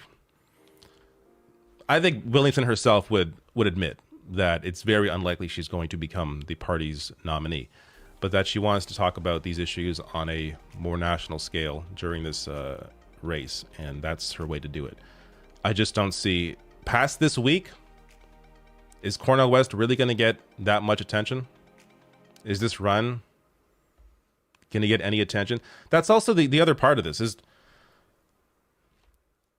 Williamson herself would admit that it's very unlikely she's going to become the party's nominee, but that she wants to talk about these issues on a more national scale during this race, and that's her way to do it. I just don't see, past this week, is Cornel West really going to get that much attention? Is this run going to get any attention? That's also the other part of this is,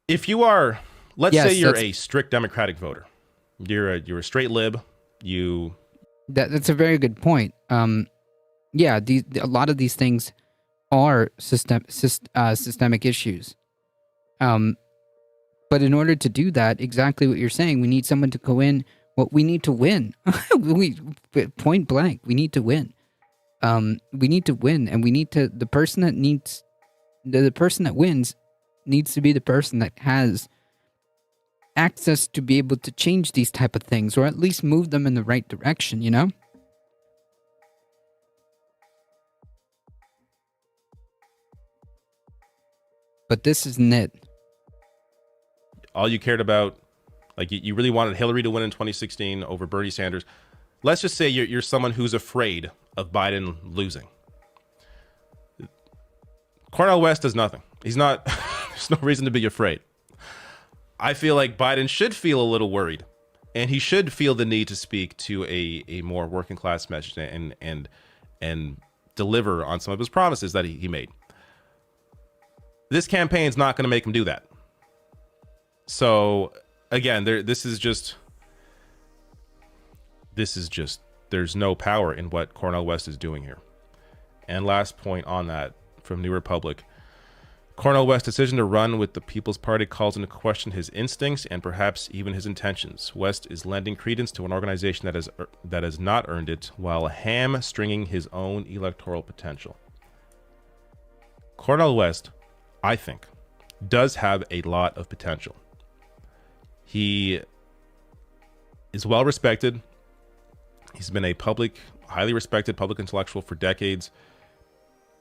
if you are, let's say you're a strict Democratic voter, you're a straight lib, that's a very good point. yeah, a lot of these things are systemic issues. But in order to do that, exactly what you're saying, we need someone to go in. Well, we need to win. Point blank, we need to win. We need to win, and we need to. The person that wins needs to be the person that has access to be able to change these type of things, or at least move them in the right direction. You know. But this isn't it. All you cared about, like you really wanted Hillary to win in 2016 over Bernie Sanders. Let's just say you're someone who's afraid of Biden losing. Cornel West does nothing. He's not, there's no reason to be afraid. I feel like Biden should feel a little worried, and he should feel the need to speak to a more working class message and deliver on some of his promises that he made. This campaign's not going to make him do that. So again, this is just there's no power in what Cornel West is doing here. And last point on that from New Republic, Cornel West's decision to run with the People's Party calls into question his instincts and perhaps even his intentions. West is lending credence to an organization that has not earned it, while hamstringing his own electoral potential. Cornel West, I think, does have a lot of potential. He is well respected. He's been a highly respected public intellectual for decades.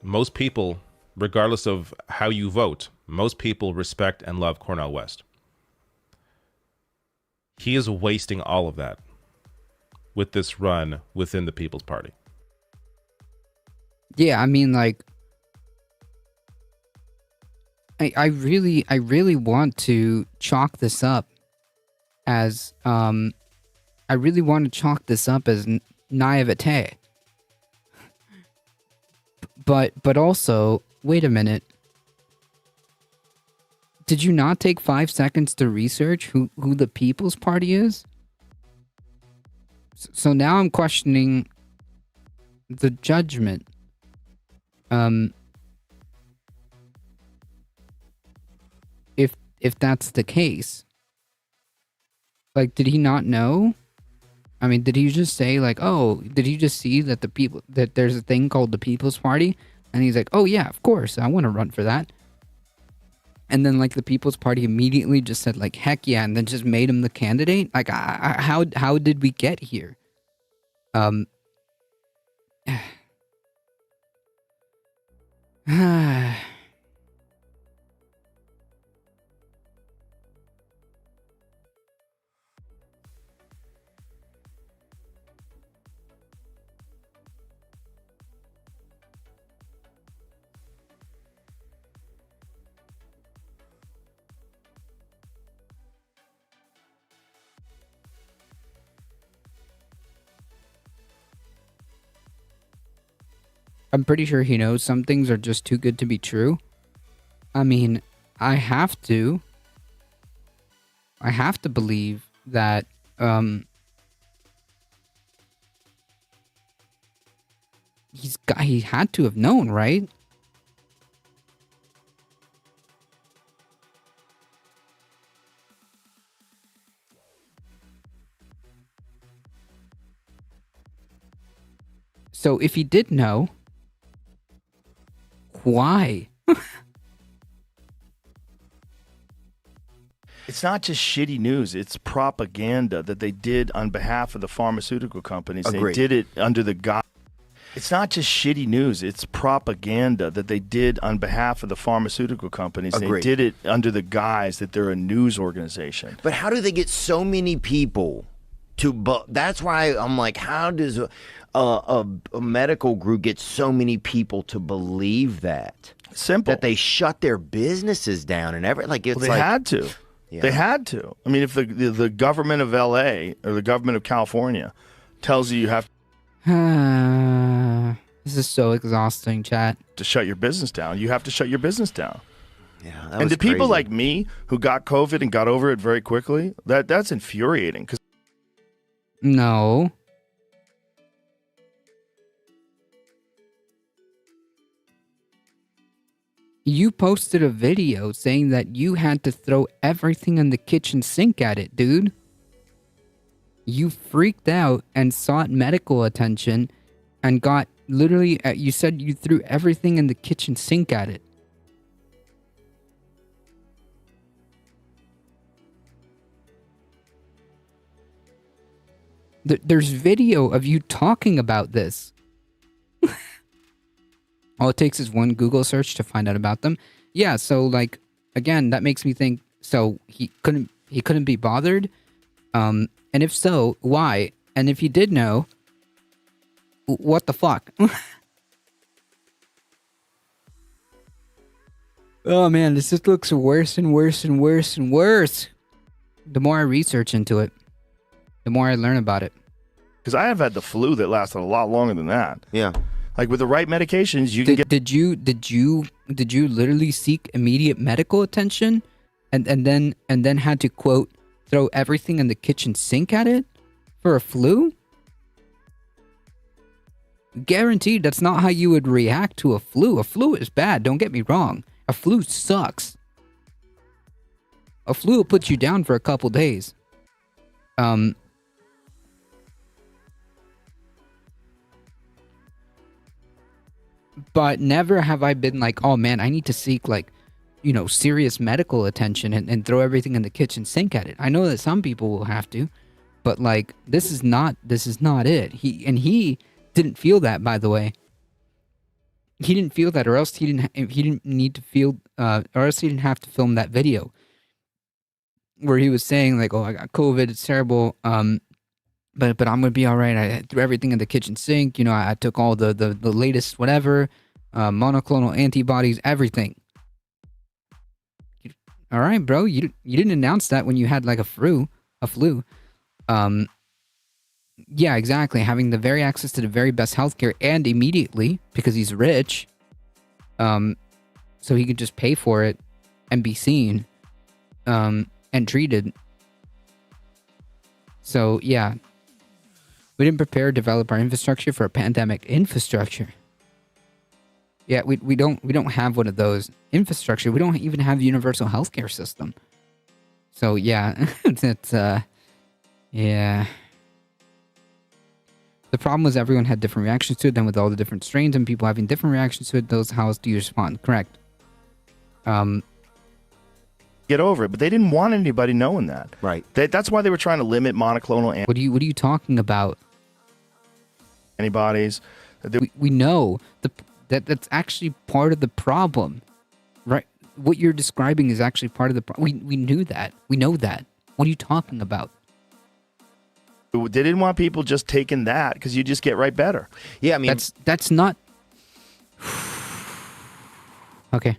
Most people, regardless of how you vote, most people respect and love Cornel West. He is wasting all of that with this run within the People's Party. Yeah, I mean, like, I really want to chalk this up as naivete. But also, wait a minute. Did you not take 5 seconds to research who the People's Party is? So now I'm questioning the judgment. If that's the case, like, did he not know? I mean, did he just say, like, oh, did he just see that that there's a thing called the People's Party? And he's like, oh yeah, of course, I want to run for that. And then, like, the People's Party immediately just said, like, heck yeah, and then just made him the candidate? Like, how did we get here? I'm pretty sure he knows some things are just too good to be true. I mean, I have to believe that he had to have known, right? So if he did know, why? It's not just shitty news. It's propaganda that they did on behalf of the pharmaceutical companies. Agreed. They did it under the guise. It's not just shitty news. It's propaganda that they did on behalf of the pharmaceutical companies. Agreed. They did it under the guise that they're a news organization. But how do they get so many people to? That's why I'm like, how does a medical group get so many people to believe that? Simple. That they shut their businesses down and everything. Like, it's Well, they like, had to. Yeah. They had to. I mean, if the government of L.A. or the government of California tells you have This is so exhausting, chat. to shut your business down, you have to shut your business down. Yeah, And to people like me who got COVID and got over it very quickly, that's infuriating. Because No. You posted a video saying that you had to throw everything in the kitchen sink at it, dude. You freaked out and sought medical attention and got literally, you said you threw everything in the kitchen sink at it. There's video of you talking about this. All it takes is one Google search to find out about them. Yeah, so like again, that makes me think. So he couldn't be bothered. And if so, why? And if he did know, what the fuck? Oh man, this just looks worse and worse and worse and worse. The more I research into it, the more I learn about it. Because I have had the flu that lasted a lot longer than that. Yeah. Like with the right medications, you can get. Did you literally seek immediate medical attention, and then had to quote throw everything in the kitchen sink at it for a flu? Guaranteed, that's not how you would react to a flu. A flu is bad. Don't get me wrong. A flu sucks. A flu will put you down for a couple days. But never have I been like, oh man, I need to seek like, serious medical attention and throw everything in the kitchen sink at it. I know that some people will have to, but like, this is not it. He didn't feel that, by the way. He didn't feel that, or else he didn't need to feel, or else he didn't have to film that video where he was saying like, oh, I got COVID, it's terrible. But I'm gonna be all right. I threw everything in the kitchen sink. I took all the latest whatever, monoclonal antibodies, everything. All right, bro. You didn't announce that when you had like a flu. Yeah, exactly. Having the very access to the very best healthcare and immediately because he's rich, so he could just pay for it and be seen, and treated. So yeah. We didn't prepare or develop our infrastructure for a pandemic. Infrastructure. Yeah, we don't have one of those. Infrastructure. We don't even have a universal healthcare system. So yeah, it's yeah. The problem was everyone had different reactions to it. Then with all the different strains and people having different reactions to it, how do you respond? Correct. Get over it, but they didn't want anybody knowing that. Right. That's why they were trying to limit monoclonal What are you talking about? antibodies. We know that's actually part of the problem, right? What you're describing is actually part of the problem. We knew that. We know that. What are you talking about? They didn't want people just taking that because you just get right better. Yeah, I mean that's not. Okay.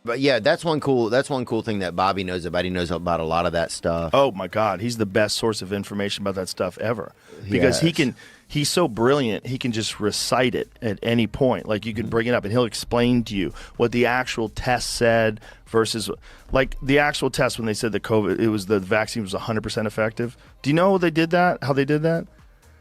But yeah, that's one cool thing that Bobby knows about. He knows about a lot of that stuff. Oh my God, he's the best source of information about that stuff ever. Because Yes. he's so brilliant, he can just recite it at any point. Like you can bring it up and he'll explain to you what the actual test said versus like the actual test when they said the vaccine was 100% effective. Do you know how they did that?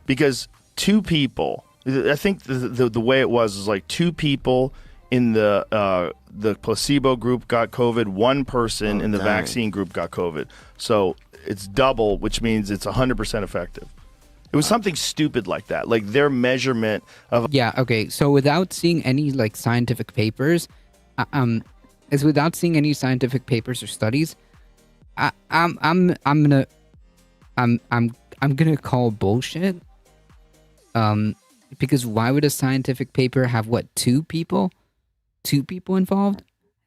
Because two people, I think the way it was like two people in the placebo group got COVID, one person in the vaccine group got COVID. So it's double, which means it's 100% effective. It was something stupid like that. Like their measurement of Yeah, okay. So without seeing any like scientific papers, or studies, I'm gonna call bullshit. Because why would a scientific paper have two people involved?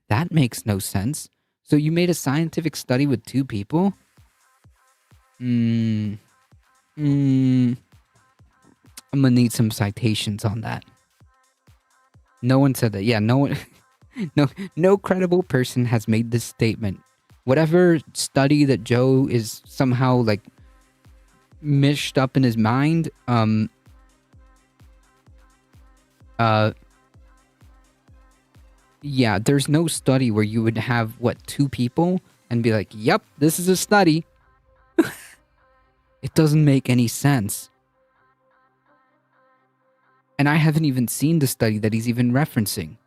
That makes no sense. So you made a scientific study with two people? I'm gonna need some citations on that. No one said that. Yeah, no one, no credible person has made this statement. Whatever study that Joe is somehow like mished up in his mind, yeah, there's no study where you would have two people and be like, "Yep, this is a study." It doesn't make any sense. And I haven't even seen the study that he's even referencing.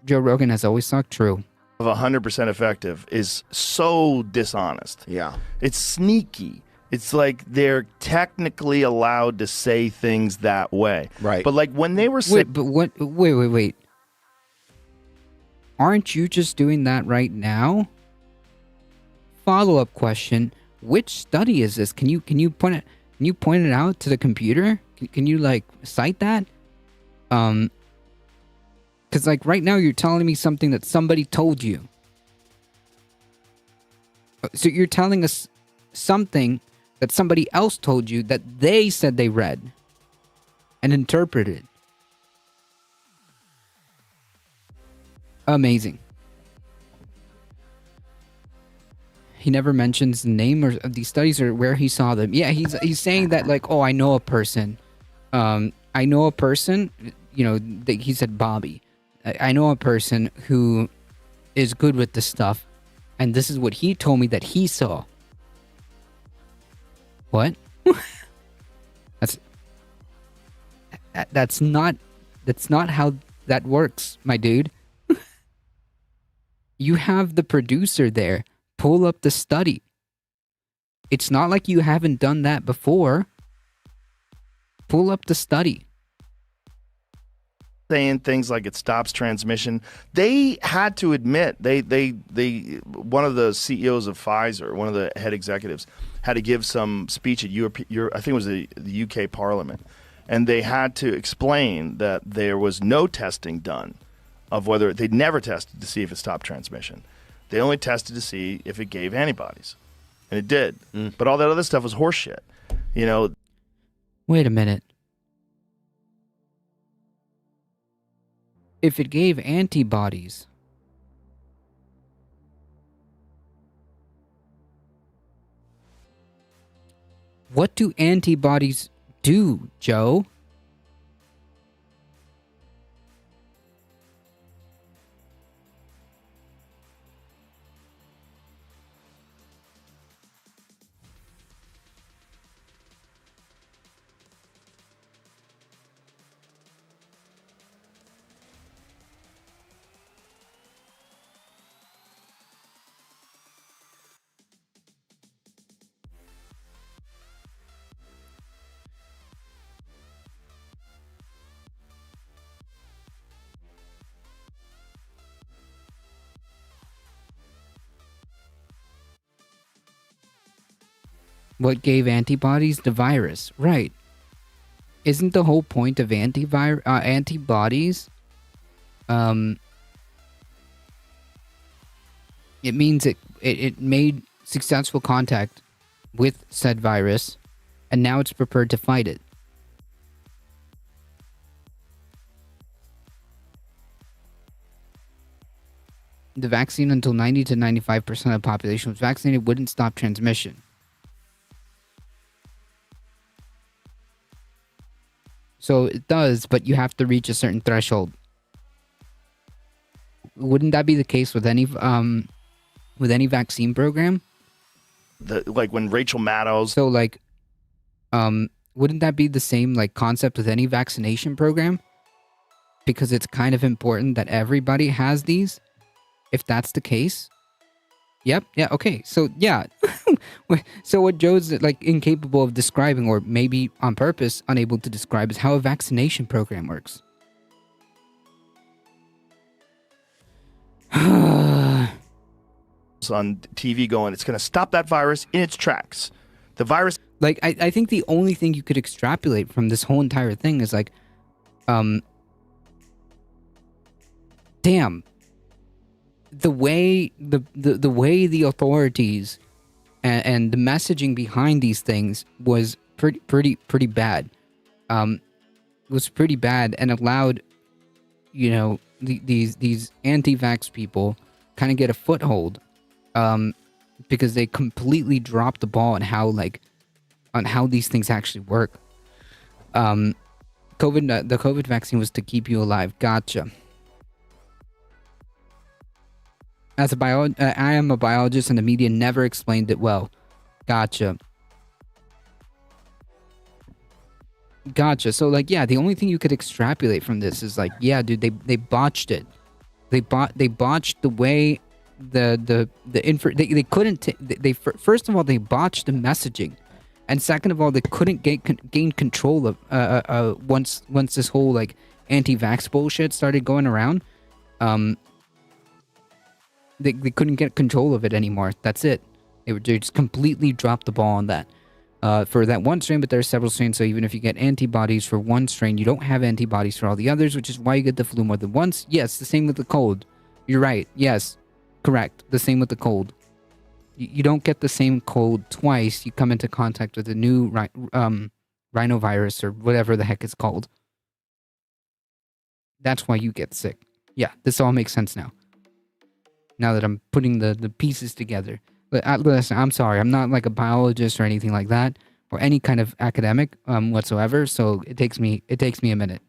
Joe Rogan has always talked true. of 100% effective is so dishonest. Yeah. It's sneaky. It's like they're technically allowed to say things that way. Right. But like when they were Wait, but what? Wait. Aren't you just doing that right now? Follow-up question: which study is this? Can you point it? Can you point it out to the computer? Can you like cite that? Because like right now you're telling me something that somebody told you. So you're telling us something that somebody else told you that they said they read and interpreted. Amazing. He never mentions the name of these studies or where he saw them. Yeah, he's saying that like, oh, I know a person. I know a person. You know, he said Bobby. I know a person who is good with this stuff, and this is what he told me that he saw. What? That's not how that works, my dude. You have the producer there. Pull up the study. It's not like you haven't done that before. Pull up the study. saying things like it stops transmission. They had to admit they one of the CEOs of Pfizer, one of the head executives, had to give some speech at I think it was the UK Parliament, and they had to explain that there was no testing done of whether they'd never tested to see if it stopped transmission. They only tested to see if it gave antibodies, and it did. But all that other stuff was horseshit. You know. Wait a minute. If it gave antibodies, what do antibodies do, Joe? What gave antibodies? The virus. Right. Isn't the whole point of antibodies? It means it made successful contact with said virus, and now it's prepared to fight it. The vaccine, until 90 to 95% of the population was vaccinated, wouldn't stop transmission. So it does, but you have to reach a certain threshold. Wouldn't that be the case with any vaccine program? Like when Rachel Maddow. So like, wouldn't that be the same like concept with any vaccination program? Because it's kind of important that everybody has these. If that's the case. Yep. Yeah. Okay. So yeah. So what Joe's like incapable of describing, or maybe on purpose unable to describe, is how a vaccination program works. On TV going, it's going to stop that virus in its tracks. The virus. Like, I think the only thing you could extrapolate from this whole entire thing is like, damn, the way the authorities and the messaging behind these things was pretty bad. Was pretty bad, and allowed, you know, these anti-vax people kind of get a foothold, because they completely dropped the ball on how these things actually work. The COVID vaccine was to keep you alive. Gotcha. As I am a biologist, and the media never explained it well. Gotcha. So like, yeah, the only thing you could extrapolate from this is like, yeah, dude, they botched it. They botched the way they couldn't first of all they botched the messaging, and second of all they couldn't gain control of once this whole like anti-vax bullshit started going around. They couldn't get control of it anymore. That's it. They just completely dropped the ball on that. For that one strain, but there are several strains, so even if you get antibodies for one strain, you don't have antibodies for all the others, which is why you get the flu more than once. Yes, the same with the cold. You're right. Yes, correct. The same with the cold. You don't get the same cold twice. You come into contact with a new rhinovirus or whatever the heck it's called. That's why you get sick. Yeah, this all makes sense now. Now that I'm putting the pieces together. Listen, I'm sorry. I'm not like a biologist or anything like that, or any kind of academic whatsoever. So it takes me a minute.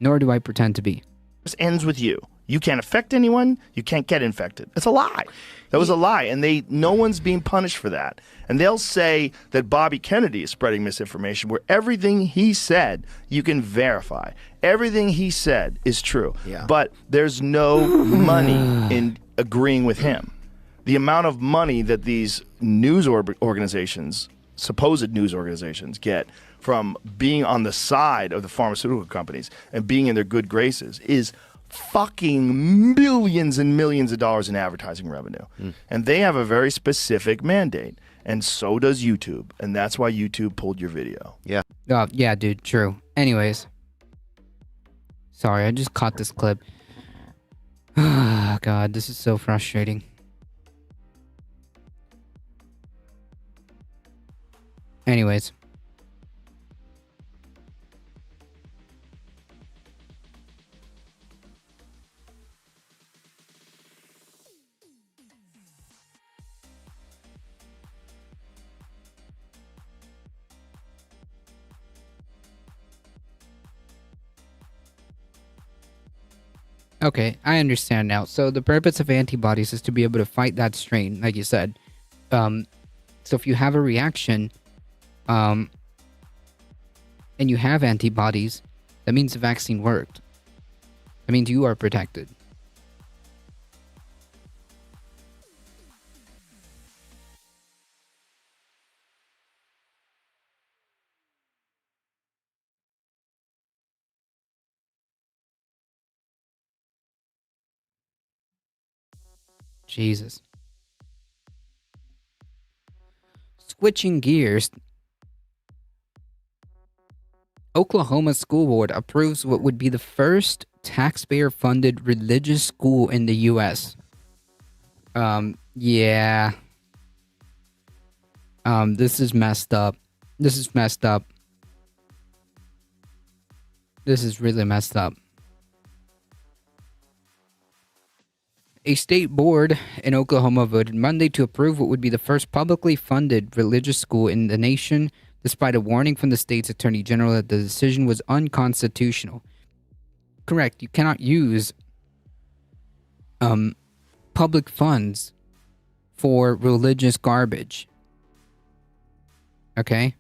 Nor do I pretend to be. This ends with you. You can't affect anyone. You can't get infected. It's a lie. That was a lie, and no one's being punished for that. And they'll say that Bobby Kennedy is spreading misinformation, where everything he said you can verify. Everything he said is true. Yeah. But there's no money in agreeing with him. The amount of money that these news organizations, supposed news organizations, get from being on the side of the pharmaceutical companies and being in their good graces is fucking millions and millions of dollars in advertising revenue. And they have a very specific mandate. And so does YouTube. And that's why YouTube pulled your video. Yeah. Yeah, dude, true. Anyways. Sorry, I just caught this clip. God, this is so frustrating. Anyways. Okay, I understand now. So the purpose of antibodies is to be able to fight that strain, like you said. So if you have a reaction, and you have antibodies, that means the vaccine worked. That means you are protected. Jesus. Switching gears, Oklahoma School Board approves what would be the first taxpayer-funded religious school in the U.S. Yeah. This is messed up. This is messed up. This is really messed up. A state board in Oklahoma voted Monday to approve what would be the first publicly funded religious school in the nation, despite a warning from the state's attorney general that the decision was unconstitutional. Correct, you cannot use public funds for religious garbage. Okay?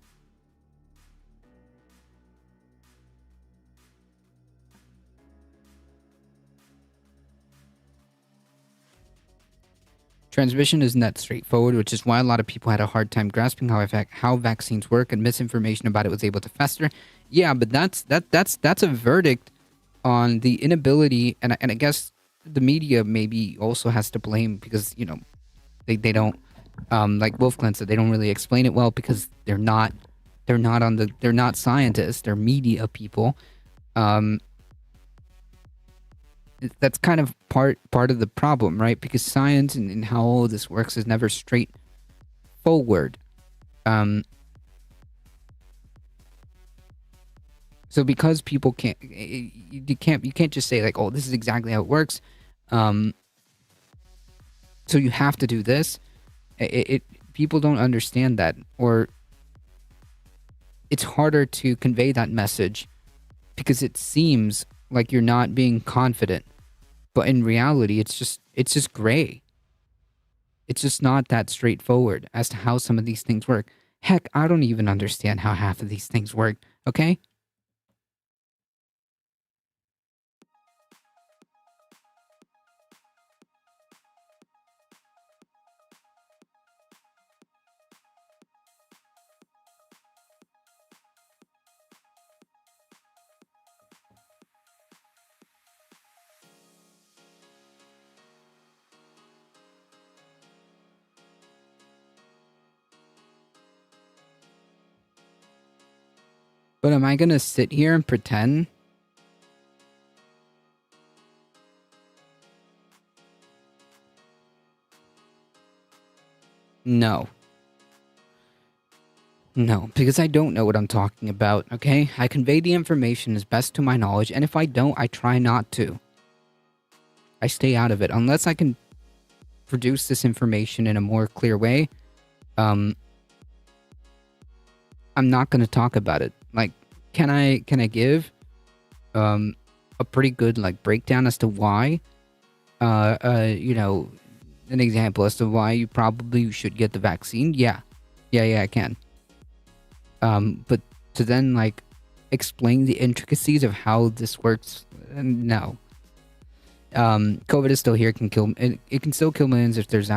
Transmission isn't that straightforward, which is why a lot of people had a hard time grasping how vaccines work, and misinformation about it was able to fester. Yeah, but that's a verdict on the inability, and I guess the media maybe also has to blame, because they don't like Wolfgren said, they don't really explain it well because they're not scientists, they're media people. That's kind of part of the problem, right? Because science and how all of this works is never straightforward. So because people you can't just say like, oh, this is exactly how it works. So you have to do this. People don't understand that, or it's harder to convey that message because it seems like you're not being confident. But in reality, it's just gray. It's just not that straightforward as to how some of these things work. Heck, I don't even understand how half of these things work, okay? But am I gonna sit here and pretend? No. No, because I don't know what I'm talking about, okay? I convey the information as best to my knowledge, and if I don't, I try not to. I stay out of it. Unless I can produce this information in a more clear way, I'm not going to talk about it. Like, can I give a pretty good like breakdown as to why you know, an example as to why you probably should get the vaccine? Yeah, I can. But to then like explain the intricacies of how this works, no. COVID is still here. It can kill. It can still kill millions if there's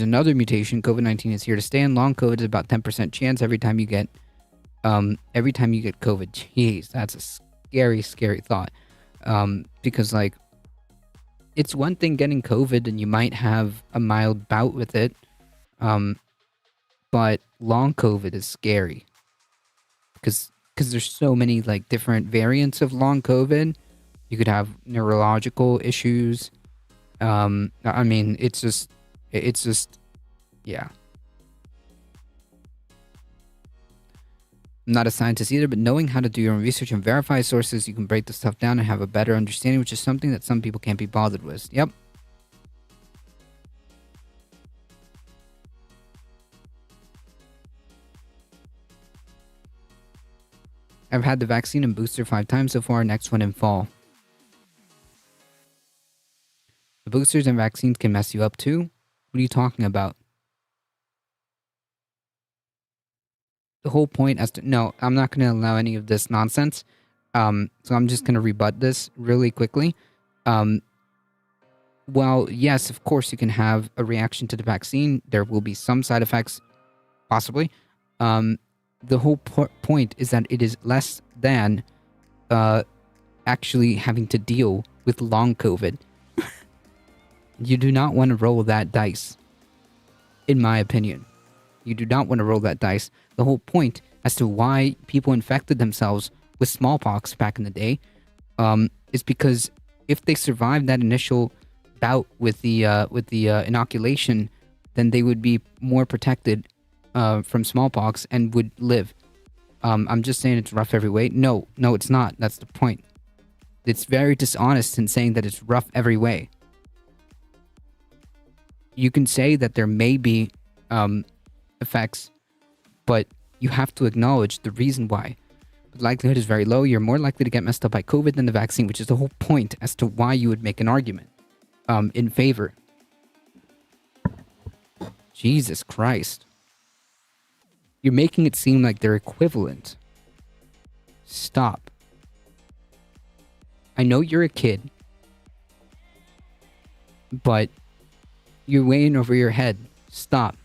another mutation. COVID-19 is here to stay, and long COVID is about 10% chance every time you get COVID. Jeez, that's a scary thought. Because like, it's one thing getting COVID and you might have a mild bout with it. But long COVID is scary. Because there's so many like different variants of long COVID. You could have neurological issues. I mean, it's just, yeah. I'm not a scientist either, but knowing how to do your own research and verify sources, you can break the stuff down and have a better understanding, which is something that some people can't be bothered with. Yep. I've had the vaccine and booster 5 times so far, next one in fall. The boosters and vaccines can mess you up too? What are you talking about? The whole point as to... No, I'm not going to allow any of this nonsense. So I'm just going to rebut this really quickly. Well, yes, of course you can have a reaction to the vaccine. There will be some side effects, possibly. The whole point is that it is less than actually having to deal with long COVID. You do not want to roll that dice, in my opinion. You do not want to roll that dice. The whole point as to why people infected themselves with smallpox back in the day is because if they survived that initial bout with the inoculation, then they would be more protected from smallpox and would live. I'm just saying it's rough every way. No, it's not. That's the point. It's very dishonest in saying that it's rough every way. You can say that there may be effects, but you have to acknowledge the reason why. The likelihood is very low. You're more likely to get messed up by COVID than the vaccine, which is the whole point as to why you would make an argument in favor. Jesus Christ. You're making it seem like they're equivalent. Stop. I know you're a kid, but you're way in over your head. Stop.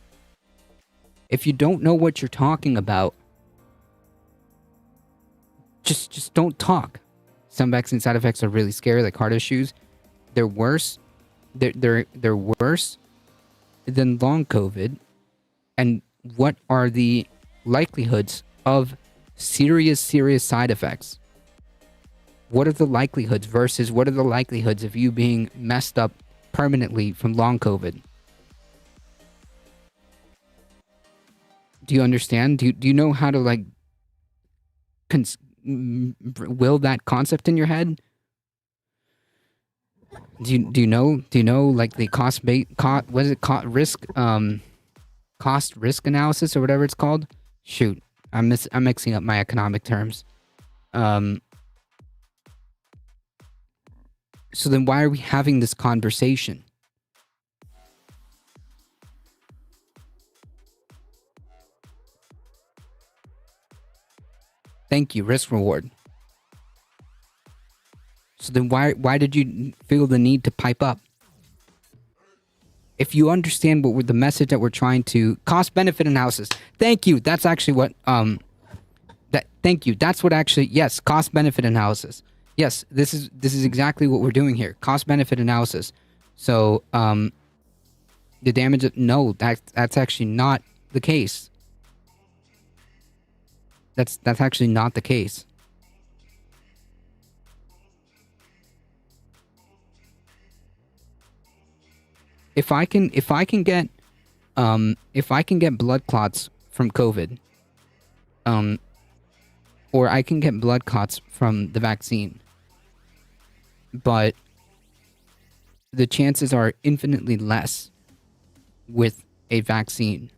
If you don't know what you're talking about, just don't talk. Some vaccine side effects are really scary, like heart issues. They're worse. They're worse than long COVID. And what are the likelihoods of serious side effects? What are the likelihoods versus what are the likelihoods of you being messed up permanently from long COVID? Do you understand? Do you know how to like will that concept in your head? Do you know like the cost risk analysis or whatever it's called? Shoot, I'm mixing up my economic terms. So then why are we having this conversation? Thank you, risk reward. So then why did you feel the need to pipe up? If you understand what the message that we're trying to... Cost benefit analysis. Thank you. That's actually what... Thank you. That's what actually... Yes, cost benefit analysis. Yes, this is exactly what we're doing here. Cost benefit analysis. So, the damage... No, that's actually not the case. That's actually not the case. If I can get blood clots from COVID, or I can get blood clots from the vaccine, but the chances are infinitely less with a vaccine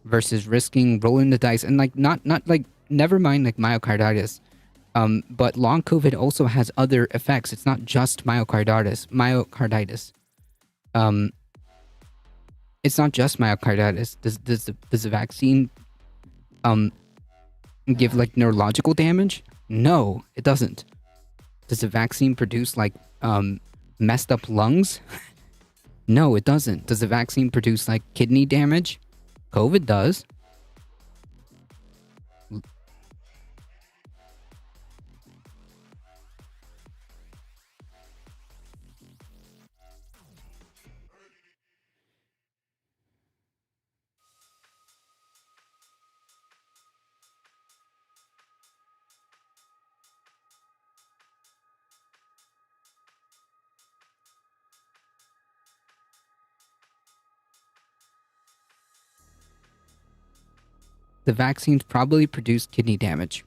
versus risking rolling the dice and like not like never mind like myocarditis. But long COVID also has other effects. It's not just myocarditis. It's not just myocarditis. Does the vaccine give like neurological damage? No, it doesn't. Does the vaccine produce like messed up lungs? No, it doesn't. Does the vaccine produce like kidney damage? COVID does. The vaccines probably produce kidney damage.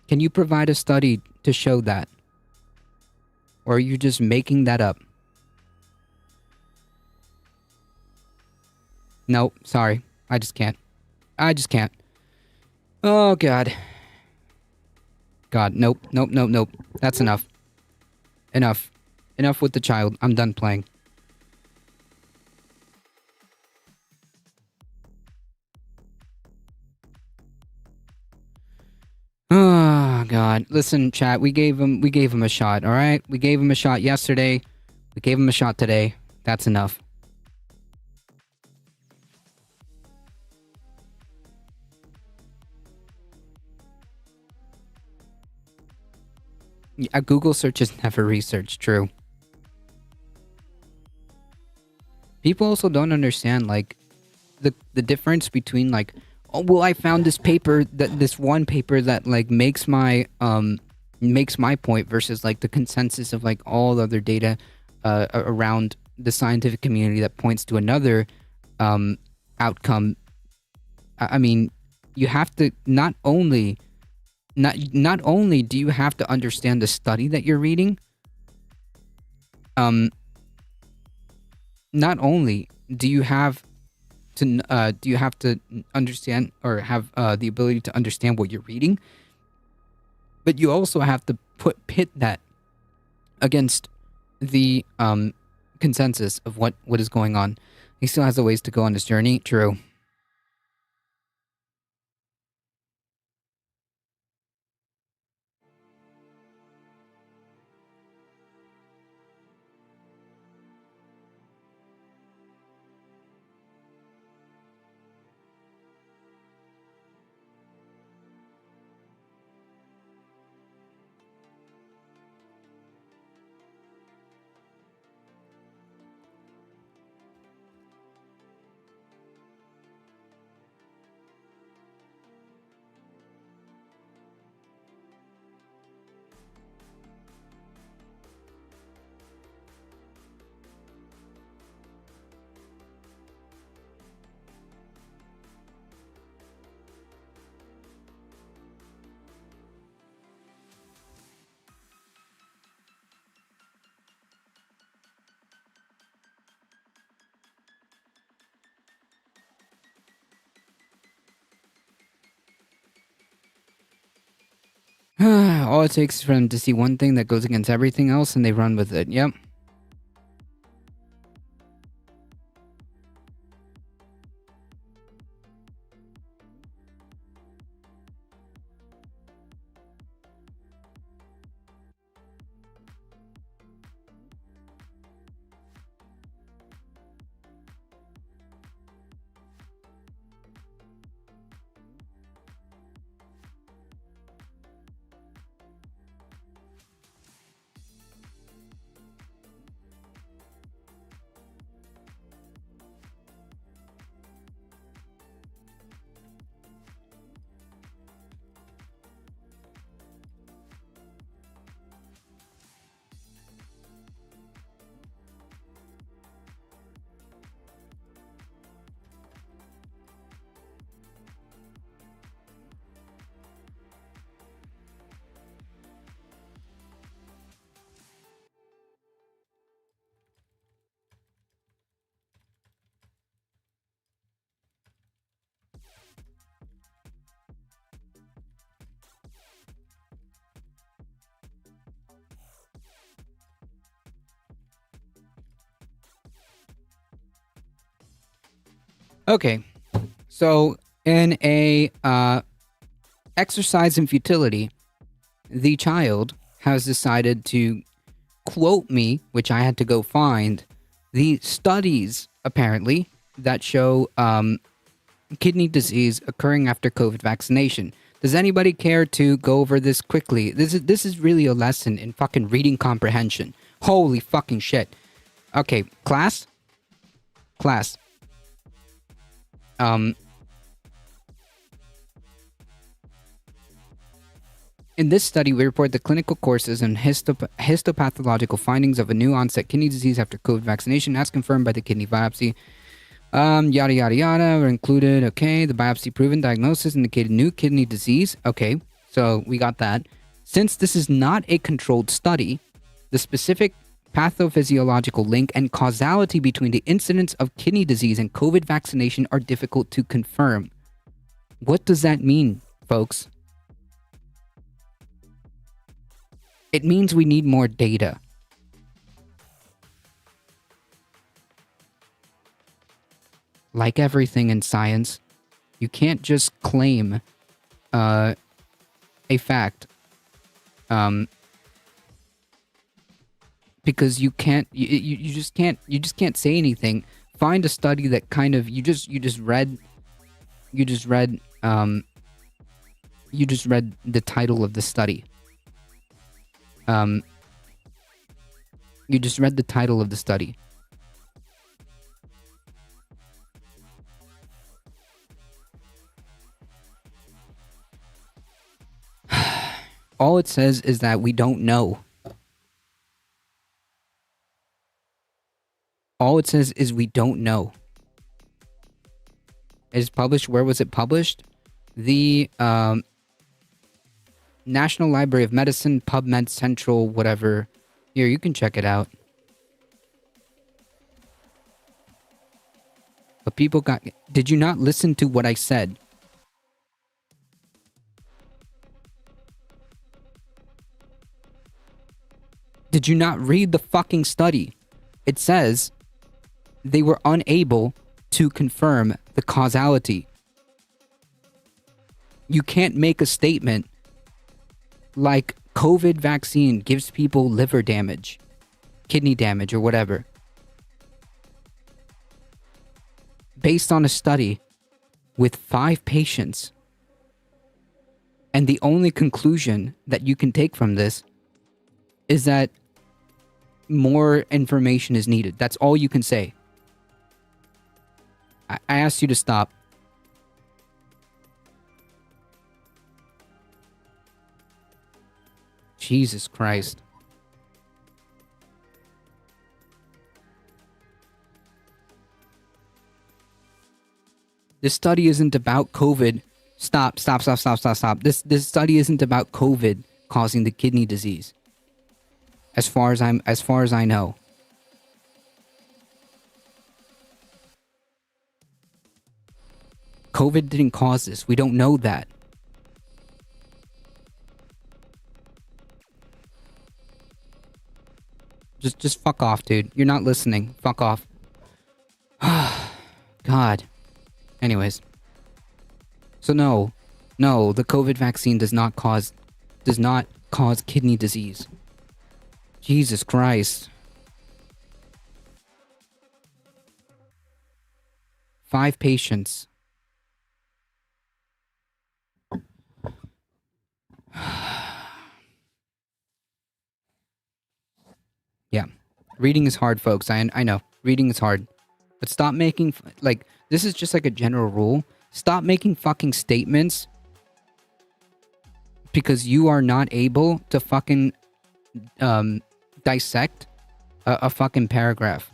Can you provide a study to show that? Or are you just making that up? Nope, sorry. I just can't. Oh, God. God, nope. That's enough. Enough with the child. I'm done playing. Oh, God. Listen, chat, we gave him a shot, all right? We gave him a shot yesterday. We gave him a shot today. That's enough. A Google search is never research, true. People also don't understand, like, the difference between, like, oh, well, I found this paper, this one paper that, like, makes my point versus, like, the consensus of, like, all the other data around the scientific community that points to another outcome. I mean, you have to not only do you have to understand the study that you're reading, not only do you have to understand or have the ability to understand what you're reading, but you also have to pit that against the consensus of what is going on. He still has a ways to go on this journey. True. All it takes is for them to see one thing that goes against everything else and they run with it. Yep. Okay, so in a exercise in futility, the child has decided to quote me, which I had to go find, the studies apparently that show kidney disease occurring after COVID vaccination. Does anybody care to go over this quickly? This is really a lesson in fucking reading comprehension. Holy fucking shit. Okay, class. In this study, we report the clinical courses and histopathological findings of a new onset kidney disease after COVID vaccination, as confirmed by the kidney biopsy. Yada yada yada were included. Okay, the biopsy proven diagnosis indicated new kidney disease. Okay, so we got that. Since this is not a controlled study, the specific pathophysiological link and causality between the incidence of kidney disease and COVID vaccination are difficult to confirm. What does that mean, folks? It means we need more data. Like everything in science, you can't just claim a fact because you just can't say anything. Find a study that kind of you just read the title of the study. You just read the title of the study. All it says is that we don't know. All it says is we don't know. It is published. Where was it published? The National Library of Medicine, PubMed Central, whatever. Here, you can check it out. But people got... Did you not listen to what I said? Did you not read the fucking study? It says they were unable to confirm the causality. You can't make a statement like COVID vaccine gives people liver damage, kidney damage, or whatever, based on a study with 5 patients. And the only conclusion that you can take from this is that more information is needed. That's all you can say. I asked you to stop. Jesus Christ. This study isn't about COVID. Stop. This study isn't about COVID causing the kidney disease. As far as I know. COVID didn't cause this. We don't know that. Just fuck off, dude. You're not listening. Fuck off. God. Anyways. So no, the COVID vaccine does not cause kidney disease. Jesus Christ. 5 patients. Yeah. Reading is hard, folks. I know. Reading is hard. But stop making... Like, this is just like a general rule. Stop making fucking statements because you are not able to fucking dissect a fucking paragraph.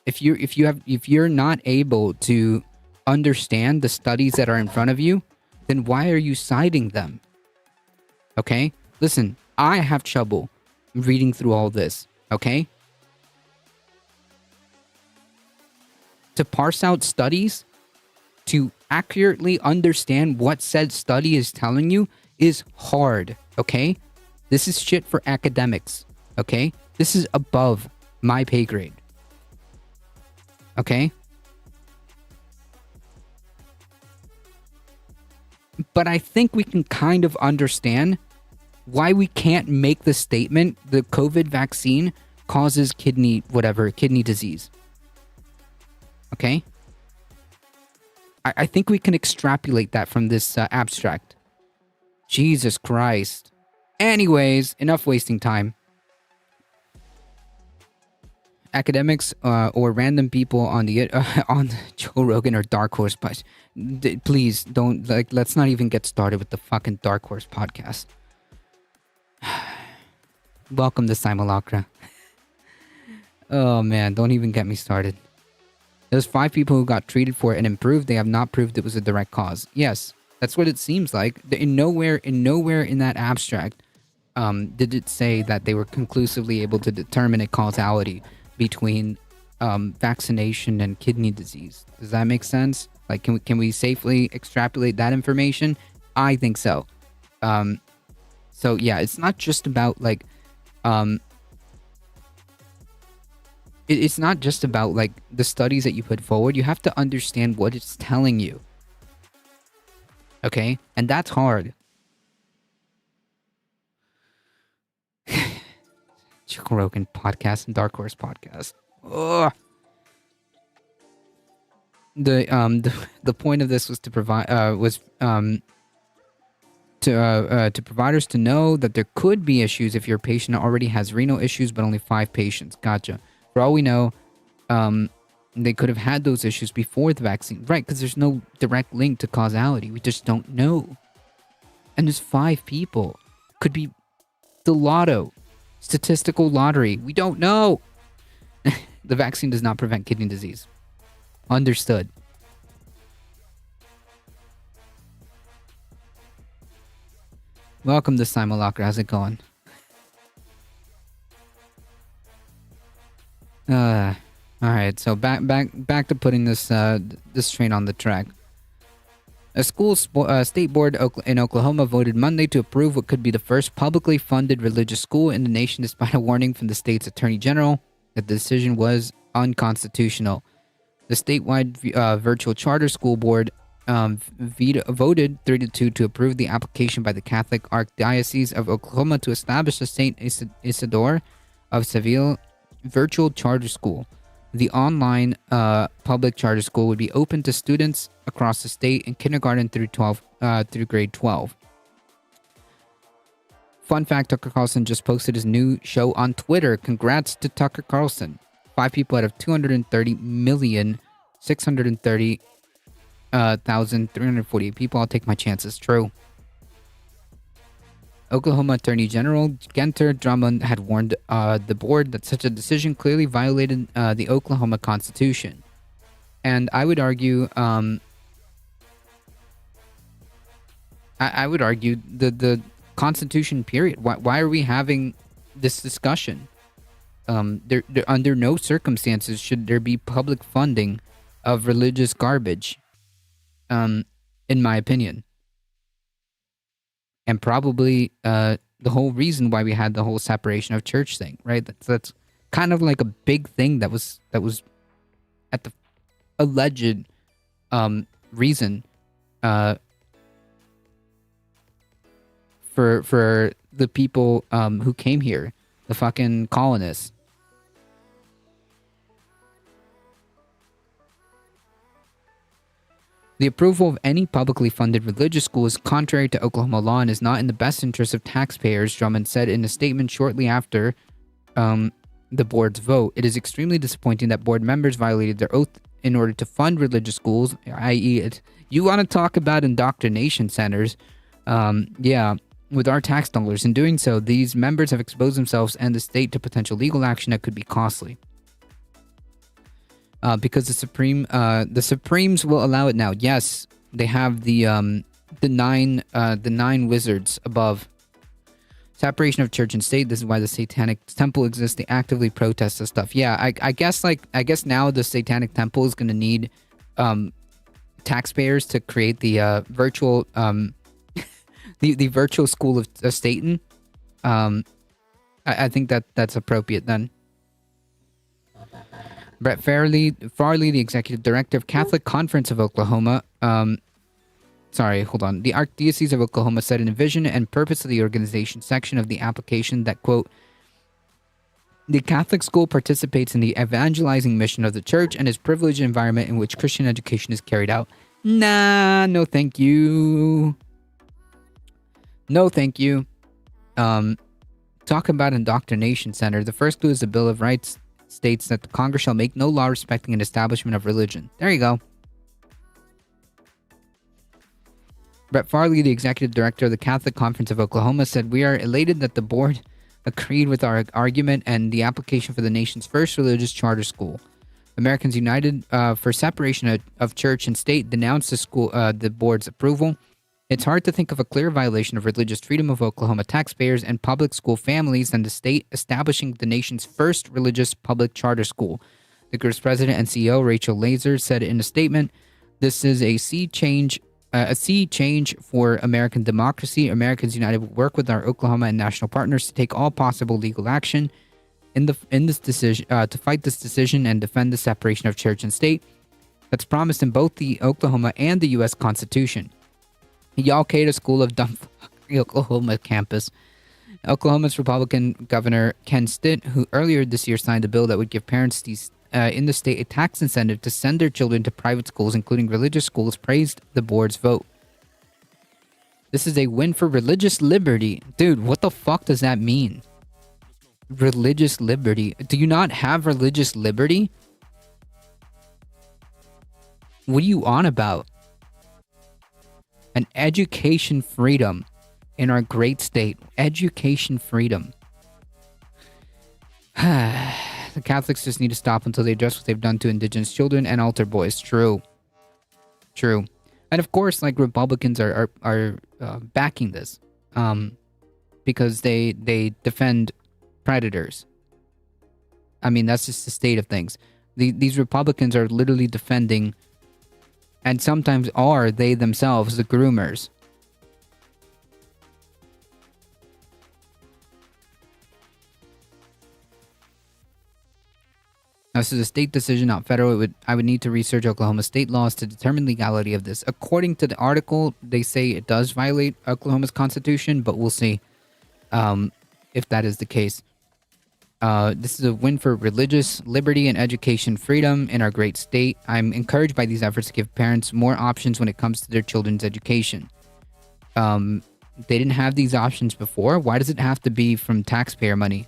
If you're not able to understand the studies that are in front of you, then why are you citing them? Okay? Listen, I have trouble reading through all this, okay? To parse out studies, to accurately understand what said study is telling you is hard, okay? This is shit for academics, okay? This is above my pay grade. Okay? But I think we can kind of understand why we can't make the statement the COVID vaccine causes kidney disease. Okay? I think we can extrapolate that from this abstract. Jesus Christ. Anyways, enough wasting time. Academics or random people on the on Joe Rogan or Dark Horse, but please don't let's not even get started with the fucking Dark Horse podcast. Welcome to Simulacra. Oh man, don't even get me started. There's 5 people who got treated for it and improved. They have not proved it was a direct cause. Yes, that's what it seems like. In nowhere in that abstract did it say that they were conclusively able to determine a causality between vaccination and kidney disease. Does that make sense? Like, can we safely extrapolate that information? I think so. So yeah, it's not just about like it's not just about like the studies that you put forward. You have to understand what it's telling you. Okay? And that's hard. Joe Rogan podcast and Dark Horse podcast. Ugh. The point of this was to provide to providers to know that there could be issues if your patient already has renal issues, but only 5 patients. Gotcha. For all we know, they could have had those issues before the vaccine, right? Because there's no direct link to causality. We just don't know. And there's 5 people. Could be the lotto, statistical lottery. We don't know. The vaccine does not prevent kidney disease. Understood. Welcome to Simulacra. How's it going? Alright, so back to putting this this train on the track. A state board in Oklahoma voted Monday to approve what could be the first publicly funded religious school in the nation, despite a warning from the state's attorney general that the decision was unconstitutional. The statewide virtual charter school board voted 3-2 to approve the application by the Catholic Archdiocese of Oklahoma to establish the St. Isidore of Seville virtual charter school. The online public charter school would be open to students across the state in kindergarten through grade 12. Fun fact, Tucker Carlson just posted his new show on Twitter. Congrats to Tucker Carlson. 5 people out of 230,630,348 people. I'll take my chances. True. Oklahoma Attorney General Genter Drummond had warned the board that such a decision clearly violated the Oklahoma Constitution. And I would argue, I would argue the Constitution, period. Why are we having this discussion? There, under no circumstances should there be public funding of religious garbage, in my opinion. And probably the whole reason why we had the whole separation of church thing, right? That's kind of like a big thing that was at the alleged reason for the people who came here, the fucking colonists. The approval of any publicly funded religious school is contrary to Oklahoma law and is not in the best interest of taxpayers, Drummond said in a statement shortly after the board's vote. It is extremely disappointing that board members violated their oath in order to fund religious schools, i.e., you want to talk about indoctrination centers, with our tax dollars. In doing so, these members have exposed themselves and the state to potential legal action that could be costly. Because the Supremes will allow it now. Yes, they have the 9 wizards above. Separation of church and state. This is why the Satanic Temple exists. They actively protest this stuff. Yeah, I guess now the Satanic Temple is going to need taxpayers to create the virtual the virtual school of Satan. I think that's appropriate then. Brett Farley, the executive director of Catholic Conference of Oklahoma. Sorry, hold on. The Archdiocese of Oklahoma said in a vision and purpose of the organization section of the application that, quote, the Catholic school participates in the evangelizing mission of the church and is privileged environment in which Christian education is carried out. Nah, no thank you. No thank you. Talk about indoctrination center. The first clue is the Bill of Rights states that the Congress shall make no law respecting an establishment of religion. There you go. Brett Farley, the executive director of the Catholic Conference of Oklahoma, said, we are elated that the board agreed with our argument and the application for the nation's first religious charter school. Americans United for Separation of Church and State denounced the board's approval. It's hard to think of a clear violation of religious freedom of Oklahoma taxpayers and public school families than the state establishing the nation's first religious public charter school. The group's president and CEO, Rachel Laser, said in a statement, this is a sea change for American democracy. Americans United will work with our Oklahoma and national partners to take all possible legal action in this decision to fight this decision and defend the separation of church and state that's promised in both the Oklahoma and the U.S. Constitution. Yalkata School of Dumfries, Oklahoma campus. Oklahoma's Republican Governor Ken Stitt, who earlier this year signed a bill that would give parents in the state a tax incentive to send their children to private schools, including religious schools, praised the board's vote. This is a win for religious liberty. Dude, what the fuck does that mean? Religious liberty. Do you not have religious liberty? What are you on about? An education freedom in our great state. Education freedom. The Catholics just need to stop until they address what they've done to indigenous children and altar boys. True. True. And of course, like, Republicans are backing this because they defend predators. I mean, that's just the state of things. These Republicans are literally defending, and sometimes are they themselves, the groomers. Now, this is a state decision, not federal. I would need to research Oklahoma state laws to determine legality of this. According to the article, they say it does violate Oklahoma's constitution, but we'll see if that is the case. This is a win for religious liberty and education freedom in our great state. I'm encouraged by these efforts to give parents more options when it comes to their children's education. They didn't have these options before. Why does it have to be from taxpayer money?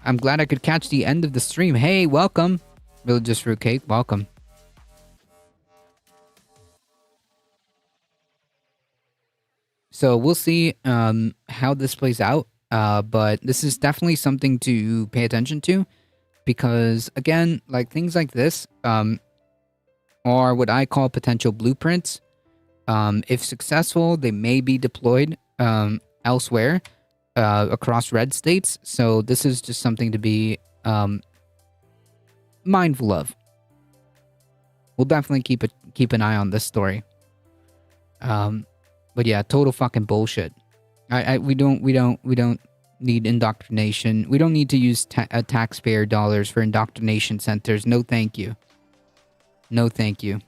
I'm glad I could catch the end of the stream. Hey, welcome. Religious Fruitcake, welcome. So we'll see how this plays out. But this is definitely something to pay attention to. Because, again, like, things like this are what I call potential blueprints. If successful, they may be deployed elsewhere. Across red states, so this is just something to be mindful of. We'll definitely keep an eye on this story. But yeah, total fucking bullshit. We don't need indoctrination. We don't need to use taxpayer dollars for indoctrination centers. No, thank you. No, thank you.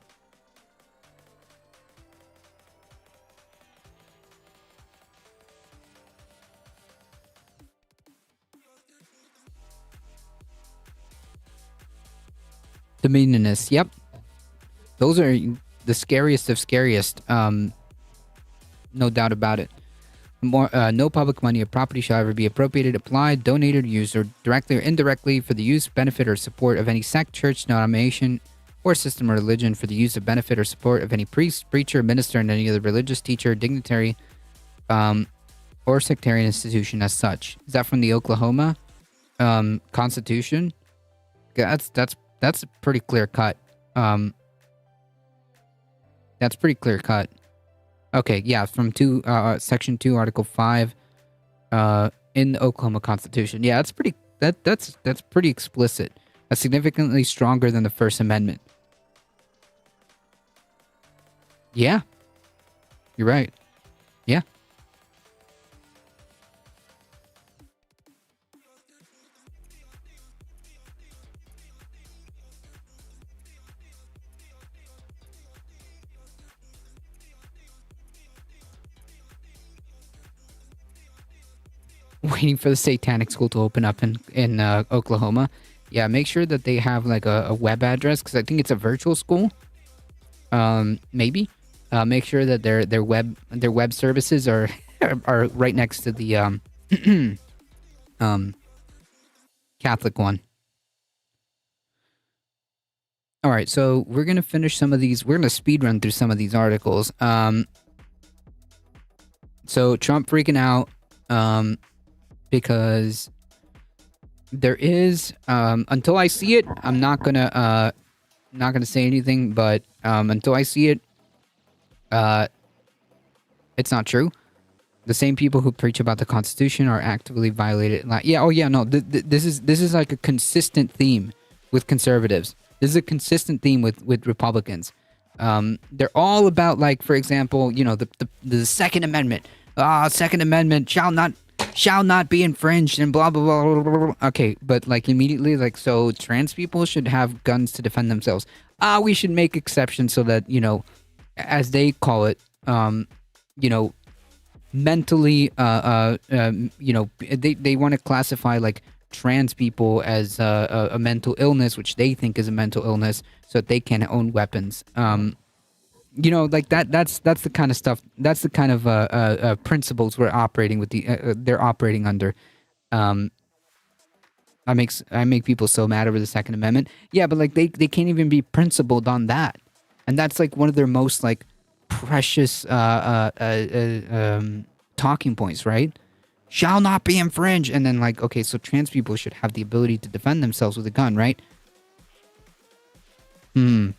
Dominionists, yep. Those are the scariest of scariest. No doubt about it. No public money or property shall ever be appropriated, applied, donated, used, or directly or indirectly for the use, benefit, or support of any sect, church, denomination, or system of religion for the use of benefit or support of any priest, preacher, minister, and any other religious teacher, dignitary, or sectarian institution as such. Is that from the Oklahoma Constitution? That's pretty clear cut. That's pretty clear cut. Okay, yeah, from Section 2, Article 5, in the Oklahoma Constitution. Yeah, that's pretty explicit. That's significantly stronger than the First Amendment. Yeah. You're right. Yeah. waiting for the Satanic School to open up in Oklahoma. Yeah, make sure that they have like a web address because I think it's a virtual school. Maybe. Make sure that their web services are are right next to the Catholic one. All right, so we're gonna finish some of these. We're gonna speed run through some of these articles. So Trump freaking out because there is until I see it, I'm not gonna say anything. But until I see it, it's not true. The same people who preach about the Constitution are actively violating it. Like, yeah, oh yeah, no, this is like a consistent theme with conservatives. This is a consistent theme with Republicans. They're all about, like, for example, you know, the Second Amendment. Second Amendment shall not be infringed and blah blah blah blah blah. Okay, but like immediately, like, so trans people should have guns to defend themselves. We should make exceptions so that, you know, as they call it, you know, mentally, you know, they want to classify like trans people as a mental illness, which they think is a mental illness, so that they can own weapons. You know, like that's the kind of stuff. That's the kind of principles we're operating with. They're operating under. I make people so mad over the Second Amendment. Yeah, but like they can't even be principled on that, and that's like one of their most like precious talking points, right? Shall not be infringed, and then like, okay, so trans people should have the ability to defend themselves with a gun, right? Didn't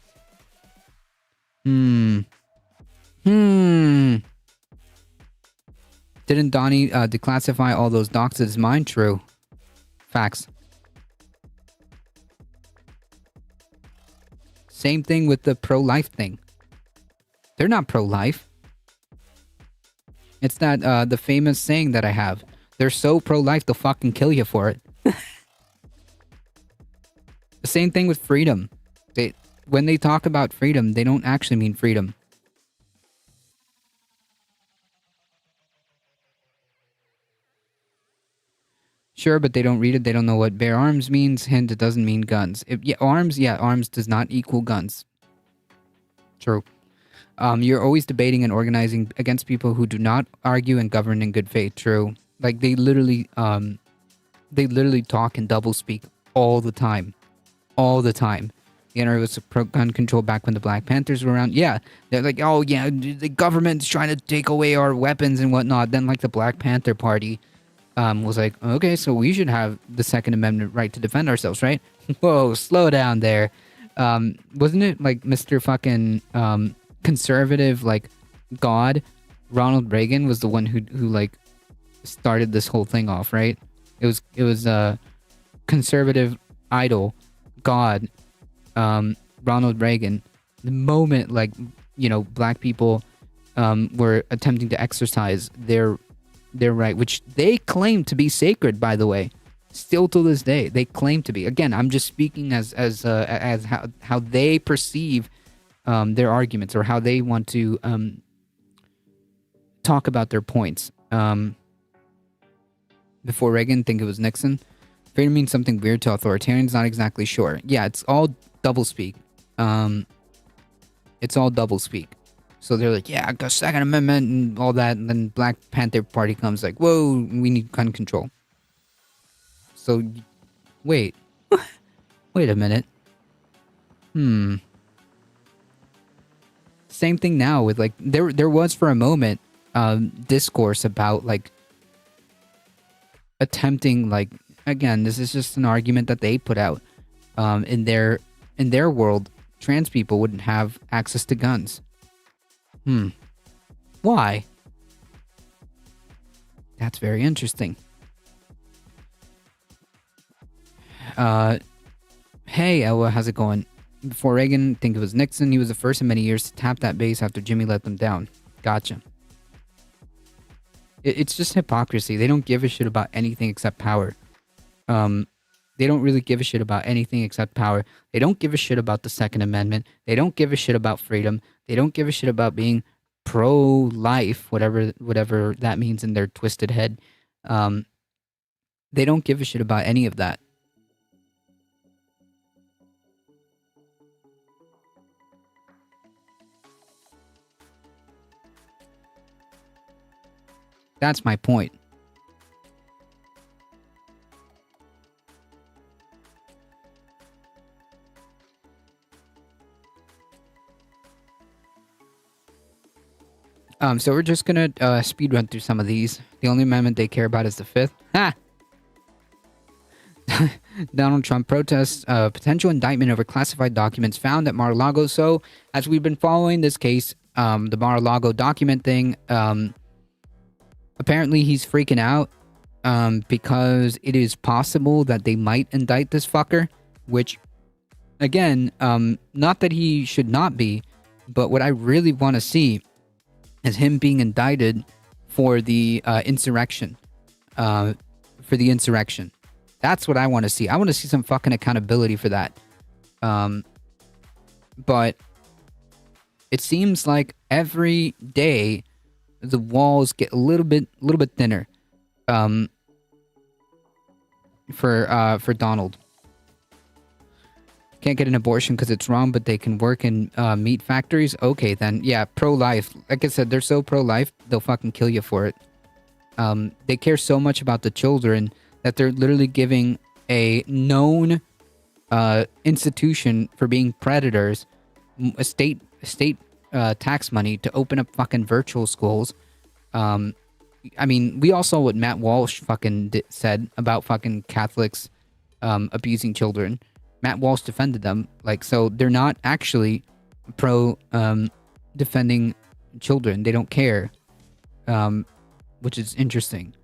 Donnie declassify all those docs as mine? True. Facts. Same thing with the pro-life thing. They're not pro-life. It's that the famous saying that I have. They're so pro-life they'll fucking kill you for it. The same thing with freedom. When they talk about freedom, they don't actually mean freedom. Sure, but they don't read it. They don't know what bear arms means. Hint, it doesn't mean guns. Arms does not equal guns. True. You're always debating and organizing against people who do not argue and govern in good faith. True. Like they literally talk and doublespeak all the time. All the time. You know, it was pro gun control back when the Black Panthers were around. Yeah, they're like, oh yeah, the government's trying to take away our weapons and whatnot. Then like the Black Panther Party was like, okay, so we should have the Second Amendment right to defend ourselves, right? Whoa, slow down there. Wasn't it like Mr. fucking conservative, like God, Ronald Reagan was the one who like started this whole thing off, right? It was conservative idol God, Ronald Reagan. The moment, like, you know, black people were attempting to exercise their right, which they claim to be sacred, by the way, still to this day, they claim to be. Again, I'm just speaking as how they perceive their arguments, or how they want to talk about their points. Before Reagan, think it was Nixon. Freedom means something weird to authoritarians, not exactly sure. Yeah, it's all doublespeak. It's all doublespeak. So they're like, yeah, got Second Amendment and all that, and then Black Panther Party comes like, whoa, we need gun control. So, wait. Wait a minute. Same thing now with, like, there was for a moment discourse about, like, attempting, like, again, this is just an argument that they put out. In their world, trans people wouldn't have access to guns. Why? That's very interesting. Hey, Ella, how's it going? Before Reagan, think it was Nixon. He was the first in many years to tap that base after Jimmy let them down. Gotcha. It's just hypocrisy. They don't give a shit about anything except power. They don't really give a shit about anything except power. They don't give a shit about the Second Amendment. They don't give a shit about freedom. They don't give a shit about being pro-life, whatever that means in their twisted head. They don't give a shit about any of that. That's my point. So we're just gonna speed run through some of these. The only amendment they care about is the 5th. Ha! Donald Trump protests potential indictment over classified documents found at Mar-a-Lago. So, as we've been following this case, the Mar-a-Lago document thing, apparently he's freaking out because it is possible that they might indict this fucker, which, again, not that he should not be, but what I really want to see is him being indicted for the insurrection. That's what I want to see. I want to see some fucking accountability for that. But it seems like every day the walls get a little bit thinner. For Donald. Can't get an abortion because it's wrong, but they can work in meat factories. Okay, then yeah, pro-life. Like I said, they're so pro-life, they'll fucking kill you for it. They care so much about the children that they're literally giving a known institution for being predators a state tax money to open up fucking virtual schools. I mean, we all saw what Matt Walsh fucking said about fucking Catholics abusing children. Matt Walsh defended them. Like, so they're not actually pro defending children. They don't care, which is interesting.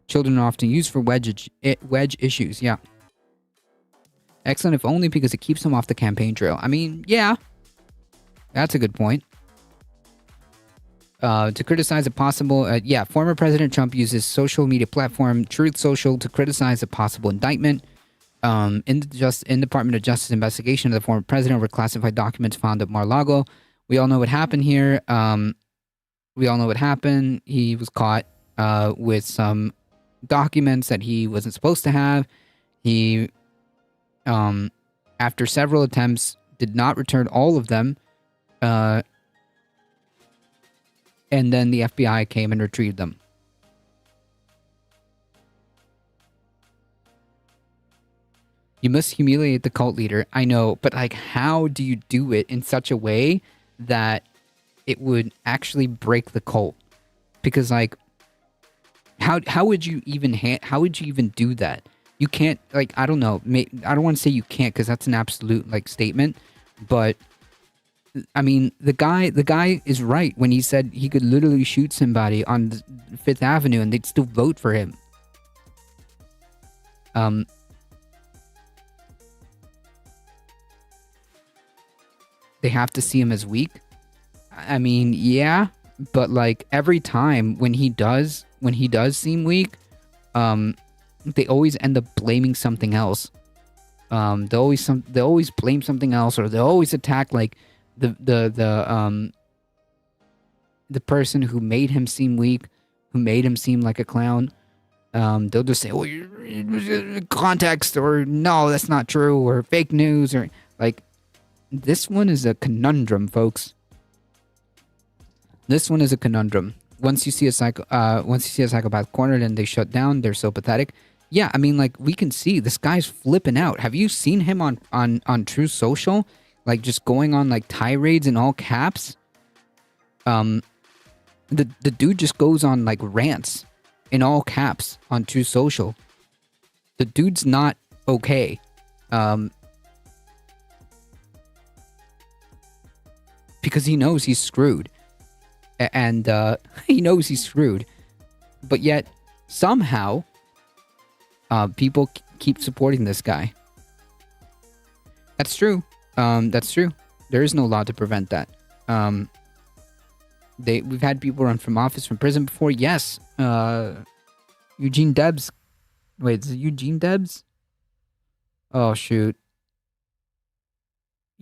Children are often used for wedge issues. Yeah. Excellent, if only because it keeps them off the campaign trail. I mean, yeah. That's a good point. To criticize a possible... former President Trump uses social media platform Truth Social to criticize a possible indictment in Department of Justice investigation of the former president over classified documents found at Mar-a-Lago. We all know what happened here. We all know what happened. He was caught with some documents that he wasn't supposed to have. He, after several attempts, did not return all of them. And then the FBI came and retrieved them. You must humiliate the cult leader. I know, but like, how do you do it in such a way that it would actually break the cult? Because like, how would you even do that? You can't, like, I don't know. I don't want to say you can't because that's an absolute like statement, but I mean, the guy is right when he said he could literally shoot somebody on Fifth Avenue and they'd still vote for him. They have to see him as weak. I mean, yeah, but like every time when he does seem weak, they always end up blaming something else. They always blame something else, or they always attack like the person who made him seem weak, who made him seem like a clown. They'll just say, "Oh, context," or "No, that's not true," or "fake news," or like. This one is a conundrum, folks. This one is a conundrum. Once you see a psychopath cornered and they shut down, they're so pathetic. Yeah, I mean, like, we can see this guy's flipping out. Have you seen him on True Social? Like, just going on, like, tirades in all caps? The dude just goes on, like, rants in all caps on True Social. The dude's not okay. Because he knows he's screwed. And he knows he's screwed. But yet, somehow, people keep supporting this guy. That's true. That's true. There is no law to prevent that. We've had people run from office, from prison before. Yes. Eugene Debs. Wait, is it Eugene Debs? Oh, shoot.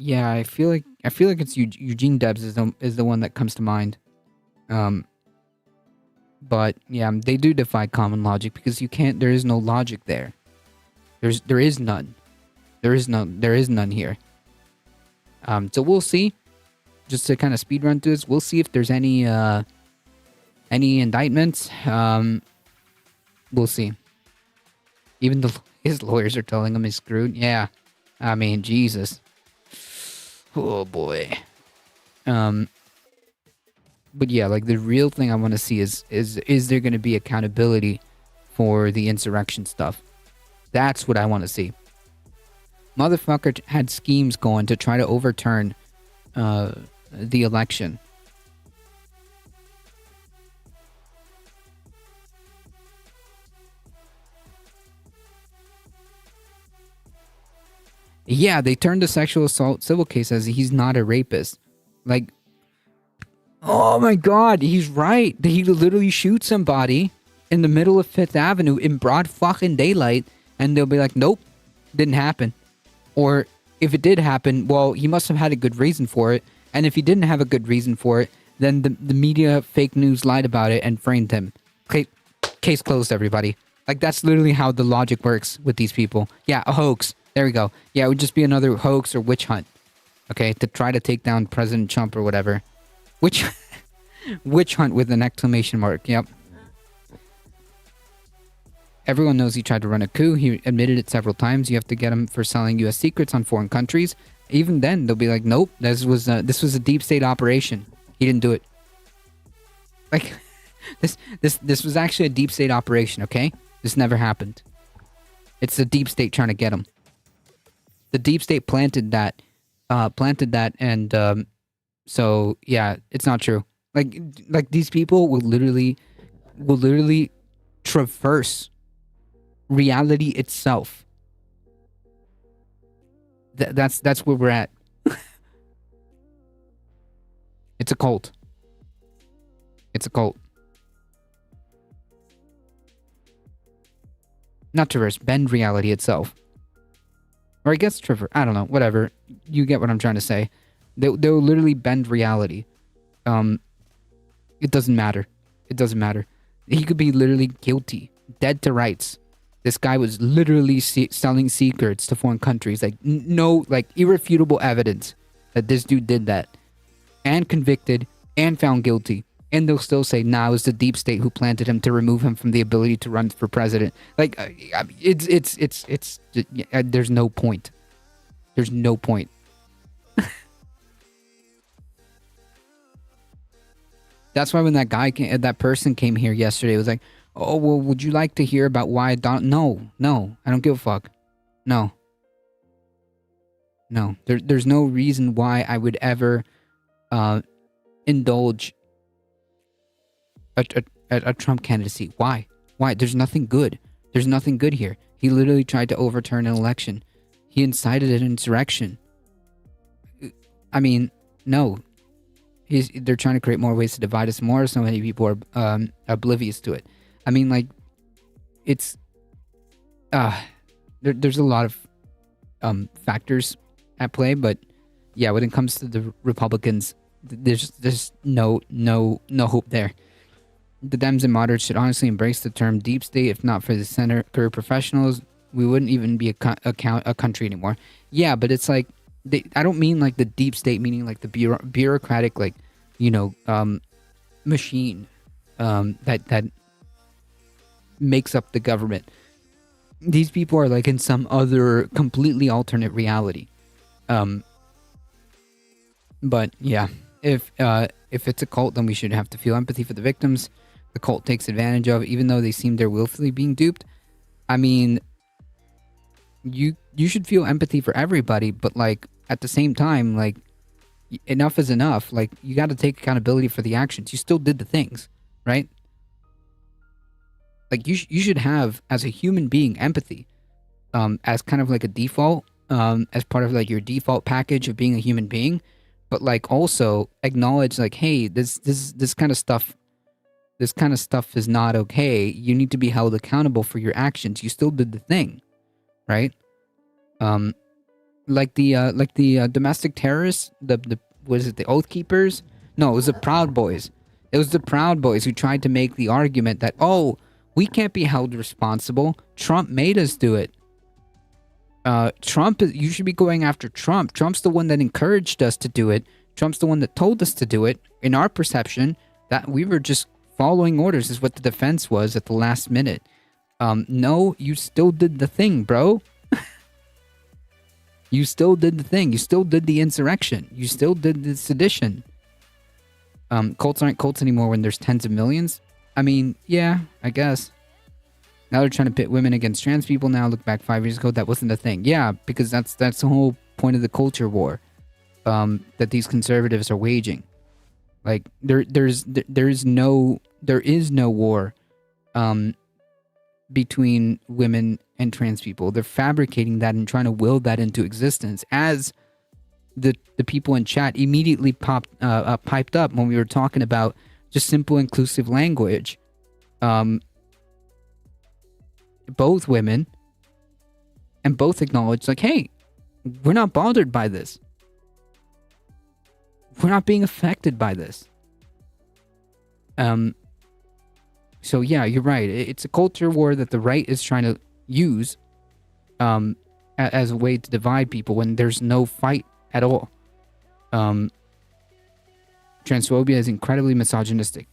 Yeah, I feel like it's Eugene Debs is the one that comes to mind. But yeah, they do defy common logic because you can't. There is no logic there. There is none. There is none here. So we'll see. Just to kind of speed run through this, we'll see if there's any indictments. We'll see. Even his lawyers are telling him he's screwed. Yeah, I mean, Jesus. Oh boy. But yeah, like the real thing I want to see is there going to be accountability for the insurrection stuff? That's what I want to see. Motherfucker had schemes going to try to overturn the election. Yeah, they turned the sexual assault civil case as he's not a rapist. Like, oh my God, he's right. He literally shoots somebody in the middle of Fifth Avenue in broad fucking daylight, and they'll be like, nope, didn't happen. Or if it did happen, well, he must have had a good reason for it. And if he didn't have a good reason for it, then the media fake news lied about it and framed him. Case closed, everybody. Like, that's literally how the logic works with these people. Yeah, a hoax. There we go. Yeah, it would just be another hoax or witch hunt. Okay, to try to take down President Trump or whatever. Witch hunt with an exclamation mark. Yep. Everyone knows he tried to run a coup. He admitted it several times. You have to get him for selling U.S. secrets on foreign countries. Even then, they'll be like, nope, this was a deep state operation. He didn't do it. Like, this was actually a deep state operation, okay? This never happened. It's the deep state trying to get him. The deep state planted that, and so yeah, it's not true. Like these people will literally traverse reality itself. That's where we're at. It's a cult. It's a cult. Not traverse, bend reality itself. Or I guess traverse, I don't know, whatever. You get what I'm trying to say. They'll literally bend reality. It doesn't matter. It doesn't matter. He could be literally guilty, dead to rights. This guy was literally selling secrets to foreign countries. Like, no, like, irrefutable evidence that this dude did that. And convicted and found guilty. And they'll still say, nah, it was the deep state who planted him to remove him from the ability to run for president. Like, there's no point. There's no point. That's why when that person came here yesterday, it was like, oh, well, would you like to hear about why No, I don't give a fuck. No. There's no reason why I would ever indulge a Trump candidacy. Why? There's nothing good. There's nothing good here. He literally tried to overturn an election. He incited an insurrection. I mean, no. They're trying to create more ways to divide us more. So many people are oblivious to it. I mean, like, it's there's a lot of factors at play, but yeah, when it comes to the Republicans, there's no hope there. The Dems and moderates should honestly embrace the term deep state. If not for the center career professionals, we wouldn't even be a country anymore. Yeah, but it's like, I don't mean like the deep state, meaning like the bureaucratic, like, machine that makes up the government. These people are like in some other completely alternate reality. But yeah, if it's a cult, then we should have to feel empathy for the victims the cult takes advantage of, even though they seem they're willfully being duped. I mean, you should feel empathy for everybody, but like at the same time, like, enough is enough. Like, you got to take accountability for the actions. You still did the things, right? Like, you should have, as a human being, empathy, as kind of like a default, as part of like your default package of being a human being, but like also acknowledge like, hey, this kind of stuff is not okay. You need to be held accountable for your actions. You still did the thing, right? Like the domestic terrorists, the was it the Oath Keepers? No, it was the Proud Boys. It was the Proud Boys who tried to make the argument that, oh, we can't be held responsible. Trump made us do it. You should be going after Trump. Trump's the one that encouraged us to do it. Trump's the one that told us to do it. In our perception, that we were just following orders is what the defense was at the last minute. No, you still did the thing, bro. You still did the thing. You still did the insurrection. You still did the sedition. Cults aren't cults anymore when there's tens of millions. I mean, yeah, I guess. Now they're trying to pit women against trans people. Now look back 5 years ago, that wasn't a thing. Yeah, because that's the whole point of the culture war that these conservatives are waging. Like there is no war between women and trans people. They're fabricating that and trying to will that into existence, as the people in chat immediately piped up when we were talking about just simple inclusive language. Both women and both acknowledged, like, hey, we're not bothered by this. We're not being affected by this. So yeah, you're right. It's a culture war that the right is trying to use as a way to divide people when there's no fight at all. Transphobia is incredibly misogynistic.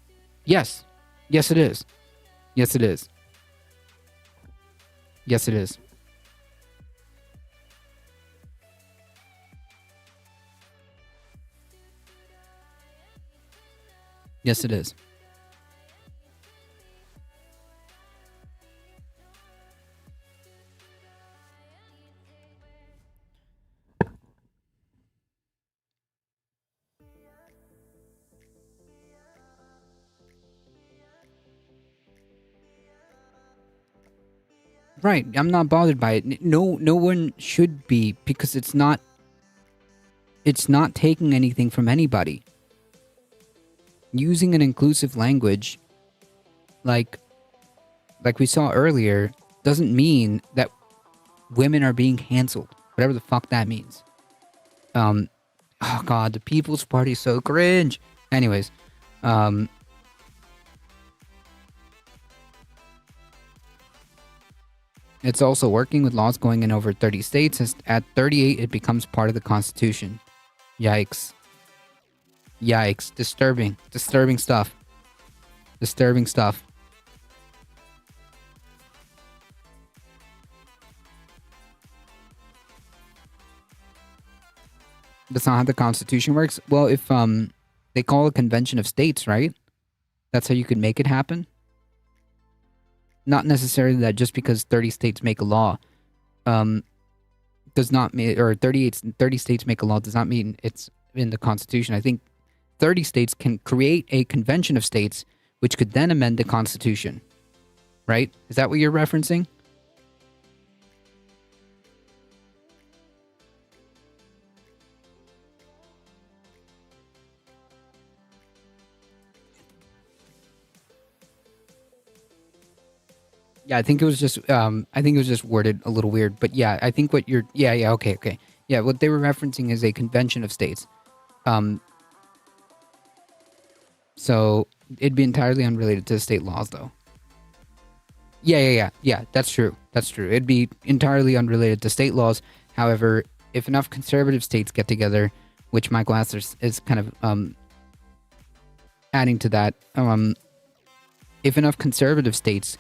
Yes. Yes, it is. Yes, it is. Yes, it is. Yes, it is. Right, I'm not bothered by it. No one should be, because it's not taking anything from anybody. Using an inclusive language, like we saw earlier, doesn't mean that women are being canceled. Whatever the fuck that means. Oh god, the People's Party is so cringe. Anyways, it's also working with laws going in over 30 states. At 38, it becomes part of the Constitution. Yikes. Yikes. Disturbing. Disturbing stuff. Disturbing stuff. That's not how the Constitution works. Well, if they call a convention of states, right? That's how you could make it happen. Not necessarily that just because 30 states make a law does not mean, or 30 states make a law does not mean it's in the Constitution. I think 30 states can create a convention of states which could then amend the Constitution. Right? Is that what you're referencing? Yeah, I think it was just worded a little weird, but yeah, I think what you're okay. Yeah, what they were referencing is a convention of states. So it'd be entirely unrelated to the state laws though. Yeah, that's true. It'd be entirely unrelated to state laws. However, if enough conservative states get together, which Michael Astor is kind of adding to that, if enough conservative states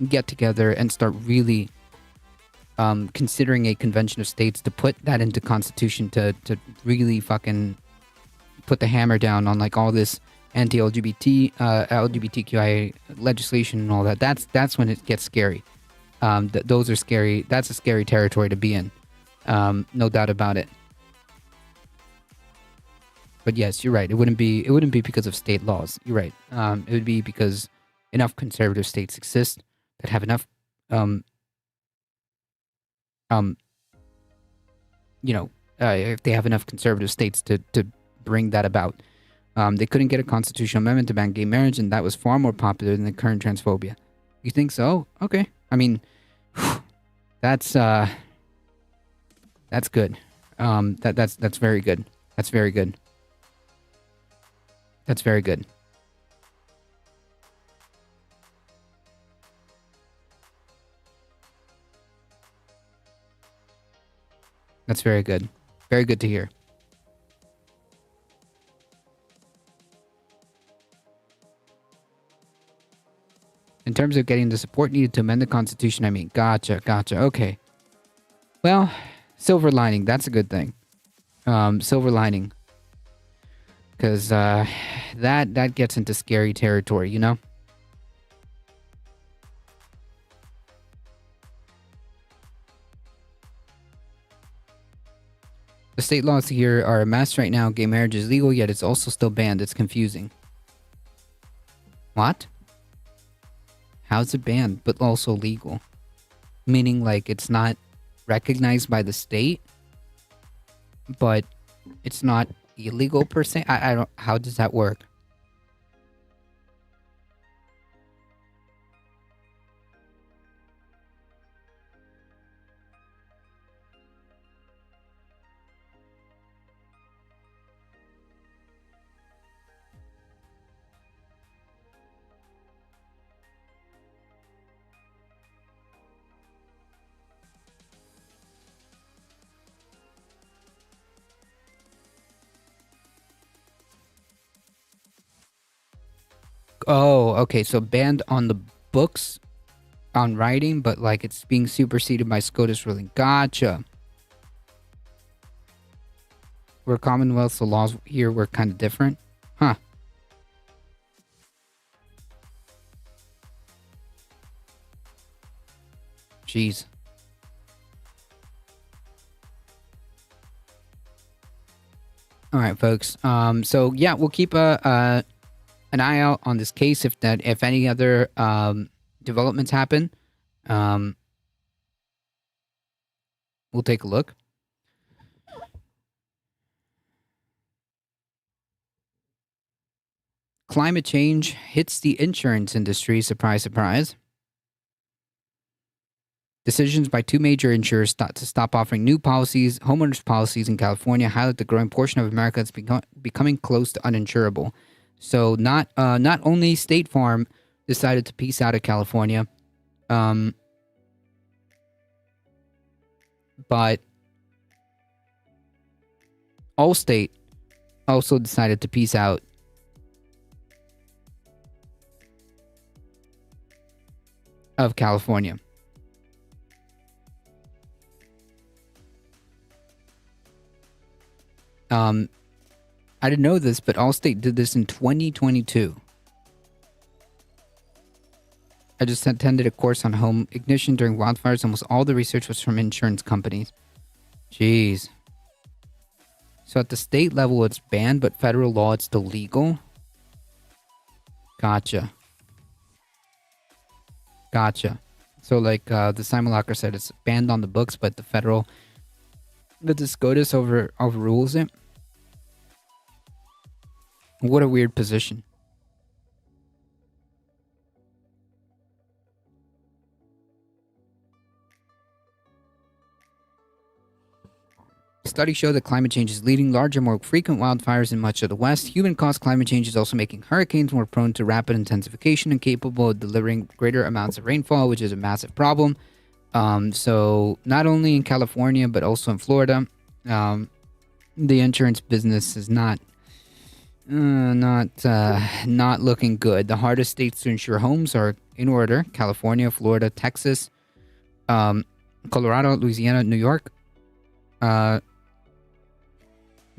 get together and start really considering a convention of states to put that into Constitution to really fucking put the hammer down on like all this anti-LGBT LGBTQIA legislation and all that, that's when it gets scary. Those are scary. That's a scary territory to be in, no doubt about it. But yes, you're right. It wouldn't be because of state laws. You're right. It would be because enough conservative states exist that have enough, if they have enough conservative states to bring that about. They couldn't get a constitutional amendment to ban gay marriage, and that was far more popular than the current transphobia. You think so? Okay. I mean, that's good. That's very good. That's very good. That's very good. That's very good. Very good to hear. In terms of getting the support needed to amend the Constitution, I mean, gotcha. Okay. Well, silver lining. That's a good thing. Silver lining. Because that gets into scary territory, you know? The state laws here are a mess right now. Gay marriage is legal, yet it's also still banned. It's confusing. What? How's it banned, but also legal? Meaning, like, it's not recognized by the state, but it's not illegal per se? I don't... How does that work? Oh, okay. So banned on the books, on writing, but like it's being superseded by SCOTUS ruling. Gotcha. Where Commonwealth, the laws here were kind of different. Huh. Jeez. All right, folks. So yeah, we'll keep an eye out on this case. If any other developments happen, we'll take a look. Climate change hits the insurance industry. Surprise, surprise. Decisions by two major insurers to stop offering new policies, homeowners policies in California, highlight the growing portion of America that's becoming close to uninsurable. So not only State Farm decided to peace out of California, but Allstate also decided to peace out of California. I didn't know this, but Allstate did this in 2022. I just attended a course on home ignition during wildfires. Almost all the research was from insurance companies. Jeez. So at the state level, it's banned, but federal law, it's still legal. Gotcha. So like the simulacra said, it's banned on the books, but the SCOTUS overrules it. What a weird position. Studies show that climate change is leading larger, more frequent wildfires in much of the West. Human-caused climate change is also making hurricanes more prone to rapid intensification and capable of delivering greater amounts of rainfall, which is a massive problem. So not only in California, but also in Florida, the insurance business is not looking good. The hardest states to insure homes are in order: California, Florida, Texas, Colorado, Louisiana, New York.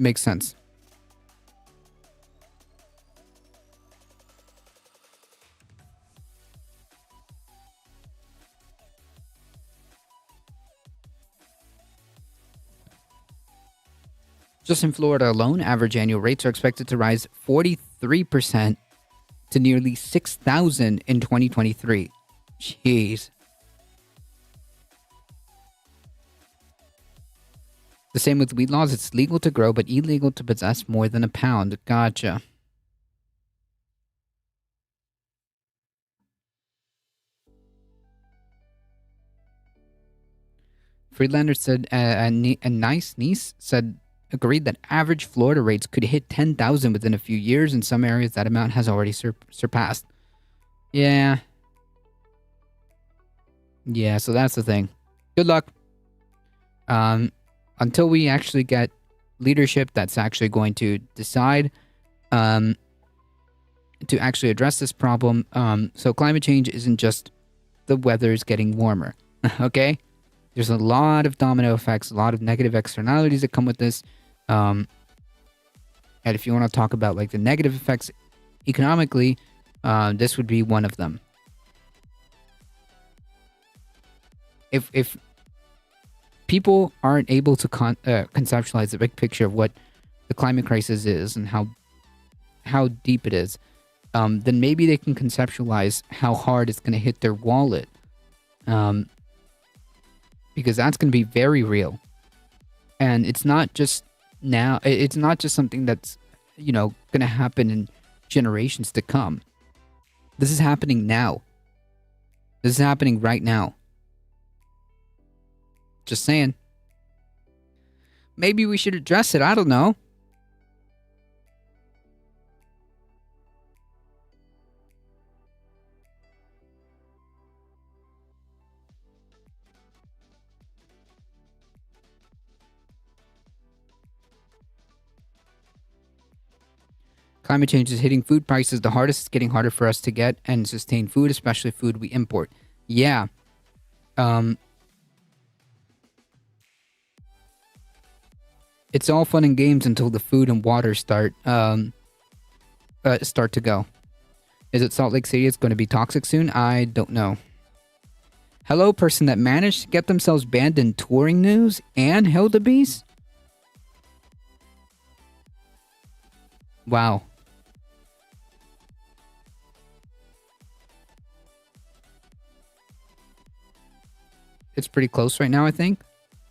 Makes sense. Just in Florida alone, average annual rates are expected to rise 43% to nearly $6,000 in 2023. Jeez. The same with weed laws. It's legal to grow, but illegal to possess more than a pound. Gotcha. Friedlander said, a nice niece said, agreed that average Florida rates could hit 10,000 within a few years. In some areas, that amount has already surpassed. Yeah. Yeah, so that's the thing. Good luck. until we actually get leadership that's actually going to decide to actually address this problem. So climate change isn't just the weather's getting warmer, okay? There's a lot of domino effects, a lot of negative externalities that come with this. And if you want to talk about like the negative effects economically, this would be one of them. If people aren't able to conceptualize the big picture of what the climate crisis is and how deep it is, then maybe they can conceptualize how hard it's going to hit their wallet, because that's going to be very real. And it's not just now. It's not just something that's going to happen in generations to come. This is happening now. This is happening right now. Just saying. Maybe we should address it. I don't know. Climate change is hitting food prices the hardest. It's getting harder for us to get and sustain food, especially food we import. Yeah. It's all fun and games until the food and water start to go. Is it Salt Lake City? It's going to be toxic soon? I don't know. Hello, person that managed to get themselves banned in touring news and Hildebeest? Wow. It's pretty close right now, I think.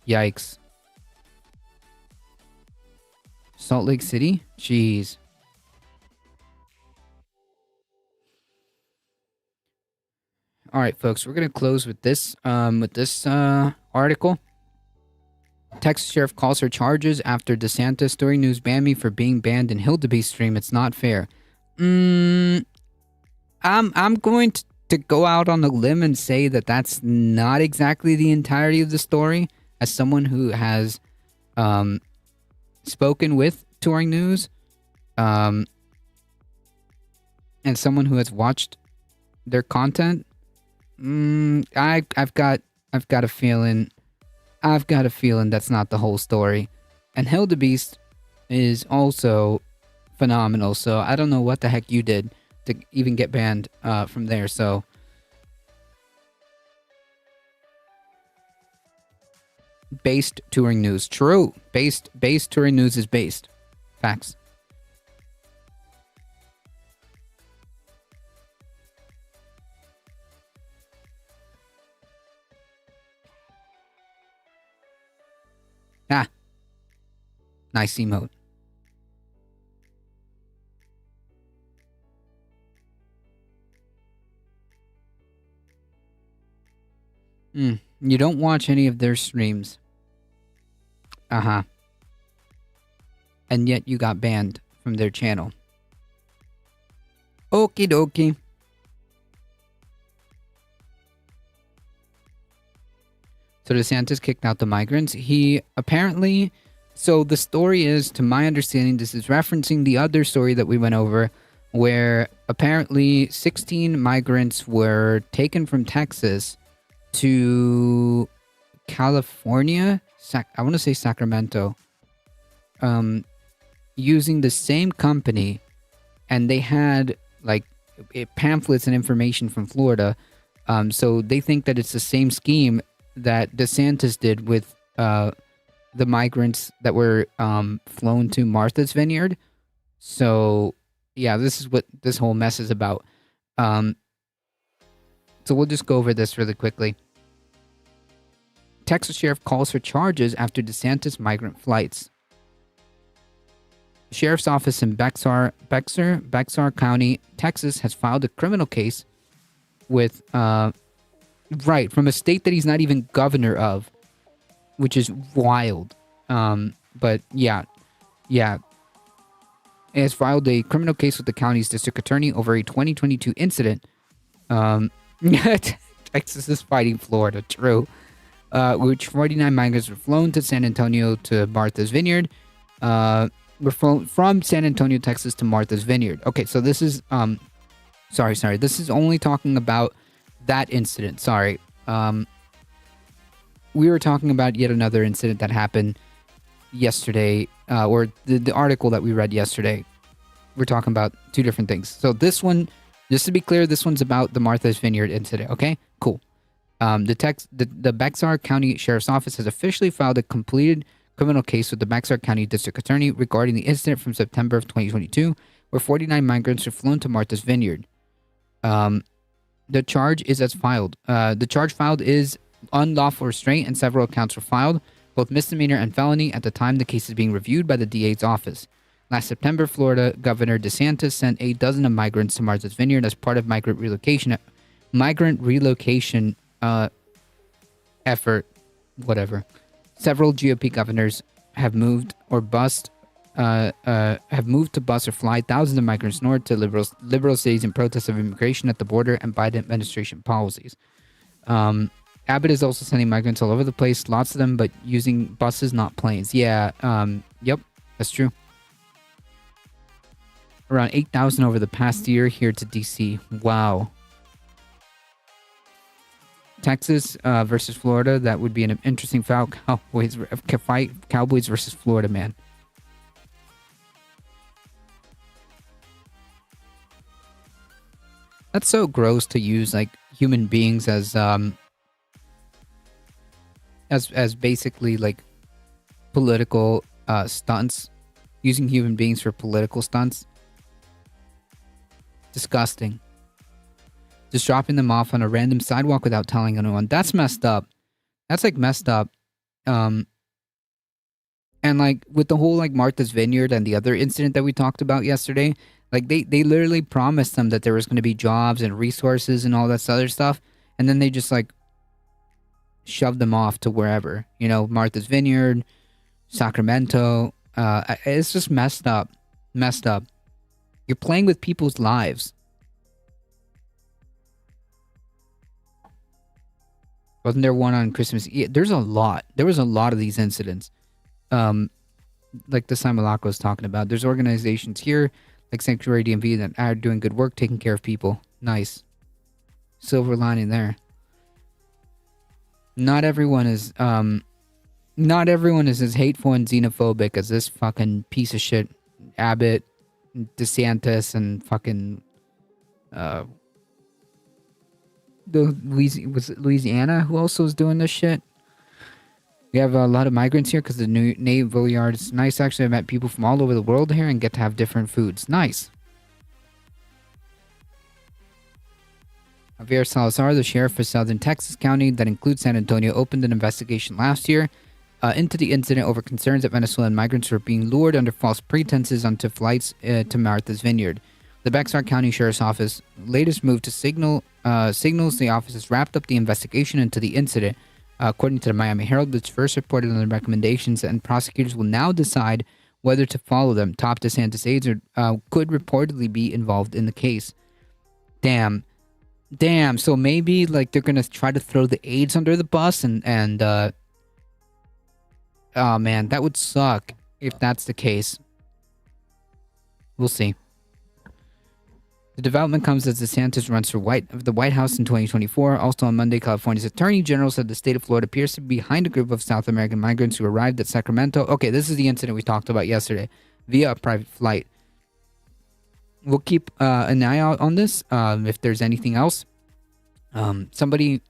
Yikes. Salt Lake City? Jeez. All right, folks, we're going to close with this article. Texas sheriff calls her charges after DeSantis touring news banned me for being banned in Hildebeest stream. It's not fair. I'm going to go out on a limb and say that that's not exactly the entirety of the story. As someone who has spoken with touring news, and someone who has watched their content, I've got a feeling that's not the whole story. And Hildebeest is also phenomenal, so I don't know what the heck you did to even get banned from there. So based touring news. True. Based touring news is based. Facts. Ah. Nice emote. You don't watch any of their streams. Uh-huh. And yet you got banned from their channel. Okie dokie. So DeSantis kicked out the migrants. He apparently... So the story is, to my understanding, this is referencing the other story that we went over, where apparently 16 migrants were taken from Texas to California, I want to say Sacramento, using the same company, and they had like pamphlets and information from Florida. So they think that it's the same scheme that DeSantis did with the migrants that were flown to Martha's Vineyard. So yeah, this is what this whole mess is about. So we'll just go over this really quickly. Texas sheriff calls for charges after DeSantis migrant flights. The sheriff's office in Bexar County, Texas, has filed a criminal case with, from a state that he's not even governor of, which is wild. But yeah. It has filed a criminal case with the county's district attorney over a 2022 incident. Texas is fighting Florida, true. which 49 migrants were flown to San Antonio to Martha's Vineyard. Were flown from San Antonio, Texas to Martha's Vineyard. Okay, so this is sorry. This is only talking about that incident. Sorry. We were talking about yet another incident that happened yesterday, or the article that we read yesterday. We're talking about two different things. So this one, just to be clear, this one's about the Martha's Vineyard incident. Okay, cool. The Bexar County Sheriff's Office has officially filed a completed criminal case with the Bexar County District Attorney regarding the incident from September of 2022, where 49 migrants were flown to Martha's Vineyard. The charge is as filed. The charge filed is unlawful restraint, and several counts were filed, both misdemeanor and felony, at the time the case is being reviewed by the DA's office. Last September, Florida Governor DeSantis sent a dozen of migrants to Martha's Vineyard as part of migrant relocation effort. Whatever. Several GOP governors have moved to bus or fly thousands of migrants north to liberal cities in protest of immigration at the border and Biden administration policies. Abbott is also sending migrants all over the place, lots of them, but using buses, not planes. Yeah, yep, that's true. Around 8,000 over the past year here to DC. Wow. Texas versus Florida, that would be an interesting fight. Cowboys versus Florida, man. That's so gross to use like human beings as basically like political stunts, using human beings for political stunts. Disgusting. Just dropping them off on a random sidewalk without telling anyone. That's messed up. That's like messed up. And like with the whole like Martha's Vineyard and the other incident that we talked about yesterday, like they literally promised them that there was going to be jobs and resources and all that other stuff, and then they just like shoved them off to wherever, Martha's Vineyard, Sacramento. It's just messed up. You're playing with people's lives. Wasn't there one on Christmas? Yeah, there's a lot. There was a lot of these incidents. Like the Simulacra was talking about. There's organizations here, like Sanctuary DMV, that are doing good work, taking care of people. Nice. Silver lining there. Not everyone is as hateful and xenophobic as this fucking piece of shit Abbott, DeSantis, and fucking Louisiana, who also is doing this shit. We have a lot of migrants here because the new naval yard is nice. Actually, I met people from all over the world here and get to have different foods. Nice. Javier Salazar, the sheriff for Southern Texas County, that includes San Antonio, opened an investigation last year into the incident over concerns that Venezuelan migrants were being lured under false pretenses onto flights to Martha's Vineyard. The Bexar County Sheriff's Office latest move to signals the office has wrapped up the investigation into the incident. According to the Miami Herald, which first reported on the recommendations, and prosecutors will now decide whether to follow them. Top DeSantis aides could reportedly be involved in the case. Damn. So maybe like they're gonna try to throw the aides under the bus and oh man, that would suck if that's the case. We'll see. The development comes as DeSantis runs for the White House in 2024. Also on Monday, California's Attorney General said the state of Florida appears to be behind a group of South American migrants who arrived at Sacramento. Okay, this is the incident we talked about yesterday, via a private flight. We'll keep an eye out on this. If there's anything else, somebody,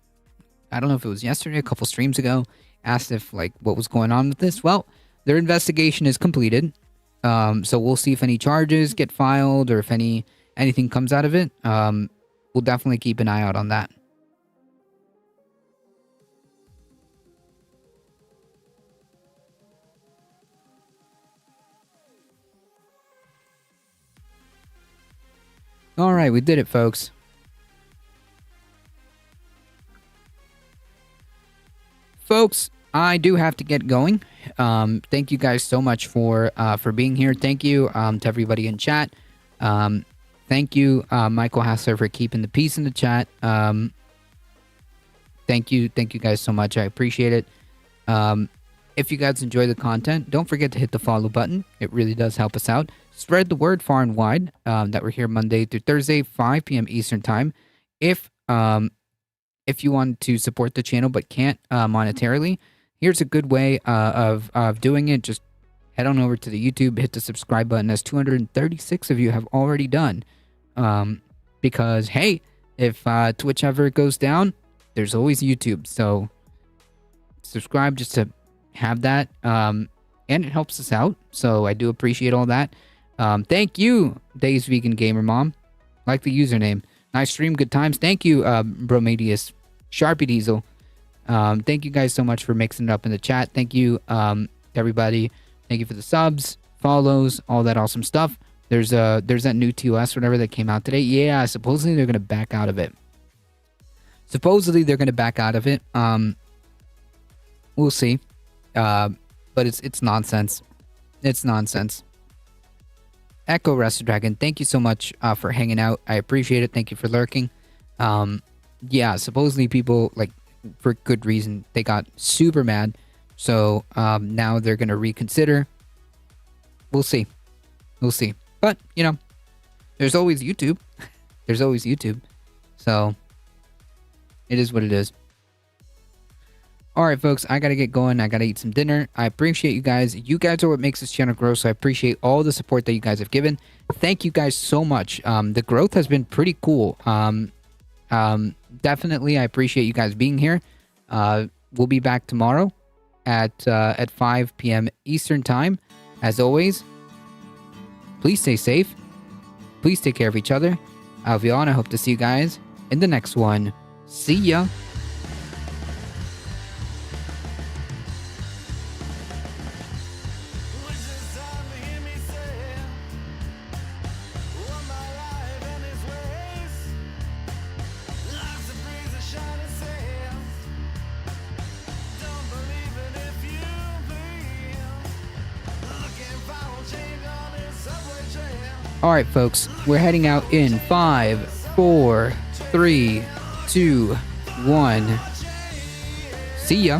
I don't know if it was yesterday, a couple streams ago, asked if like what was going on with this. Well, their investigation is completed, so we'll see if any charges get filed or if anything comes out of it. We'll definitely keep an eye out on that. All right, we did it, folks. Folks, I do have to get going. Thank you guys so much for being here. Thank you to everybody in chat. Thank you, Michael Hassler, for keeping the peace in the chat. Thank you guys so much. I appreciate it. If you guys enjoy the content, don't forget to hit the follow button. It really does help us out. Spread the word far and wide that we're here Monday through Thursday, 5 p.m. Eastern time. If you want to support the channel but can't monetarily, here's a good way of doing it. Just head on over to the YouTube, hit the subscribe button, as 236 of you have already done. Because, hey, if Twitch ever goes down, there's always YouTube. So subscribe just to have that. And it helps us out. So I do appreciate all that. Thank you, Days Vegan Gamer Mom. Like the username. Nice stream, good times. Thank you, Bromadius, Sharpie Diesel. Thank you guys so much for mixing it up in the chat. Thank you, everybody. Thank you for the subs, follows, all that awesome stuff. There's that new TOS, whatever, that came out today. Yeah, supposedly they're gonna back out of it. We'll see. But it's nonsense. It's nonsense. Echo Rest Dragon, thank you so much for hanging out. I appreciate it. Thank you for lurking. Yeah, supposedly people, like, for good reason, they got super mad. So now they're gonna reconsider. We'll see. We'll see. But, you know, there's always YouTube. There's always YouTube. So it is what it is. Alright, folks, I gotta get going. I gotta eat some dinner. I appreciate you guys. You guys are what makes this channel grow, so I appreciate all the support that you guys have given. Thank you guys so much. The growth has been pretty cool. Definitely, I appreciate you guys being here. We'll be back tomorrow at 5 p.m. Eastern Time. As always, please stay safe. Please take care of each other. Alvion, I hope to see you guys in the next one. See ya. Alright, folks, we're heading out in 5, 4, 3, 2, 1. See ya.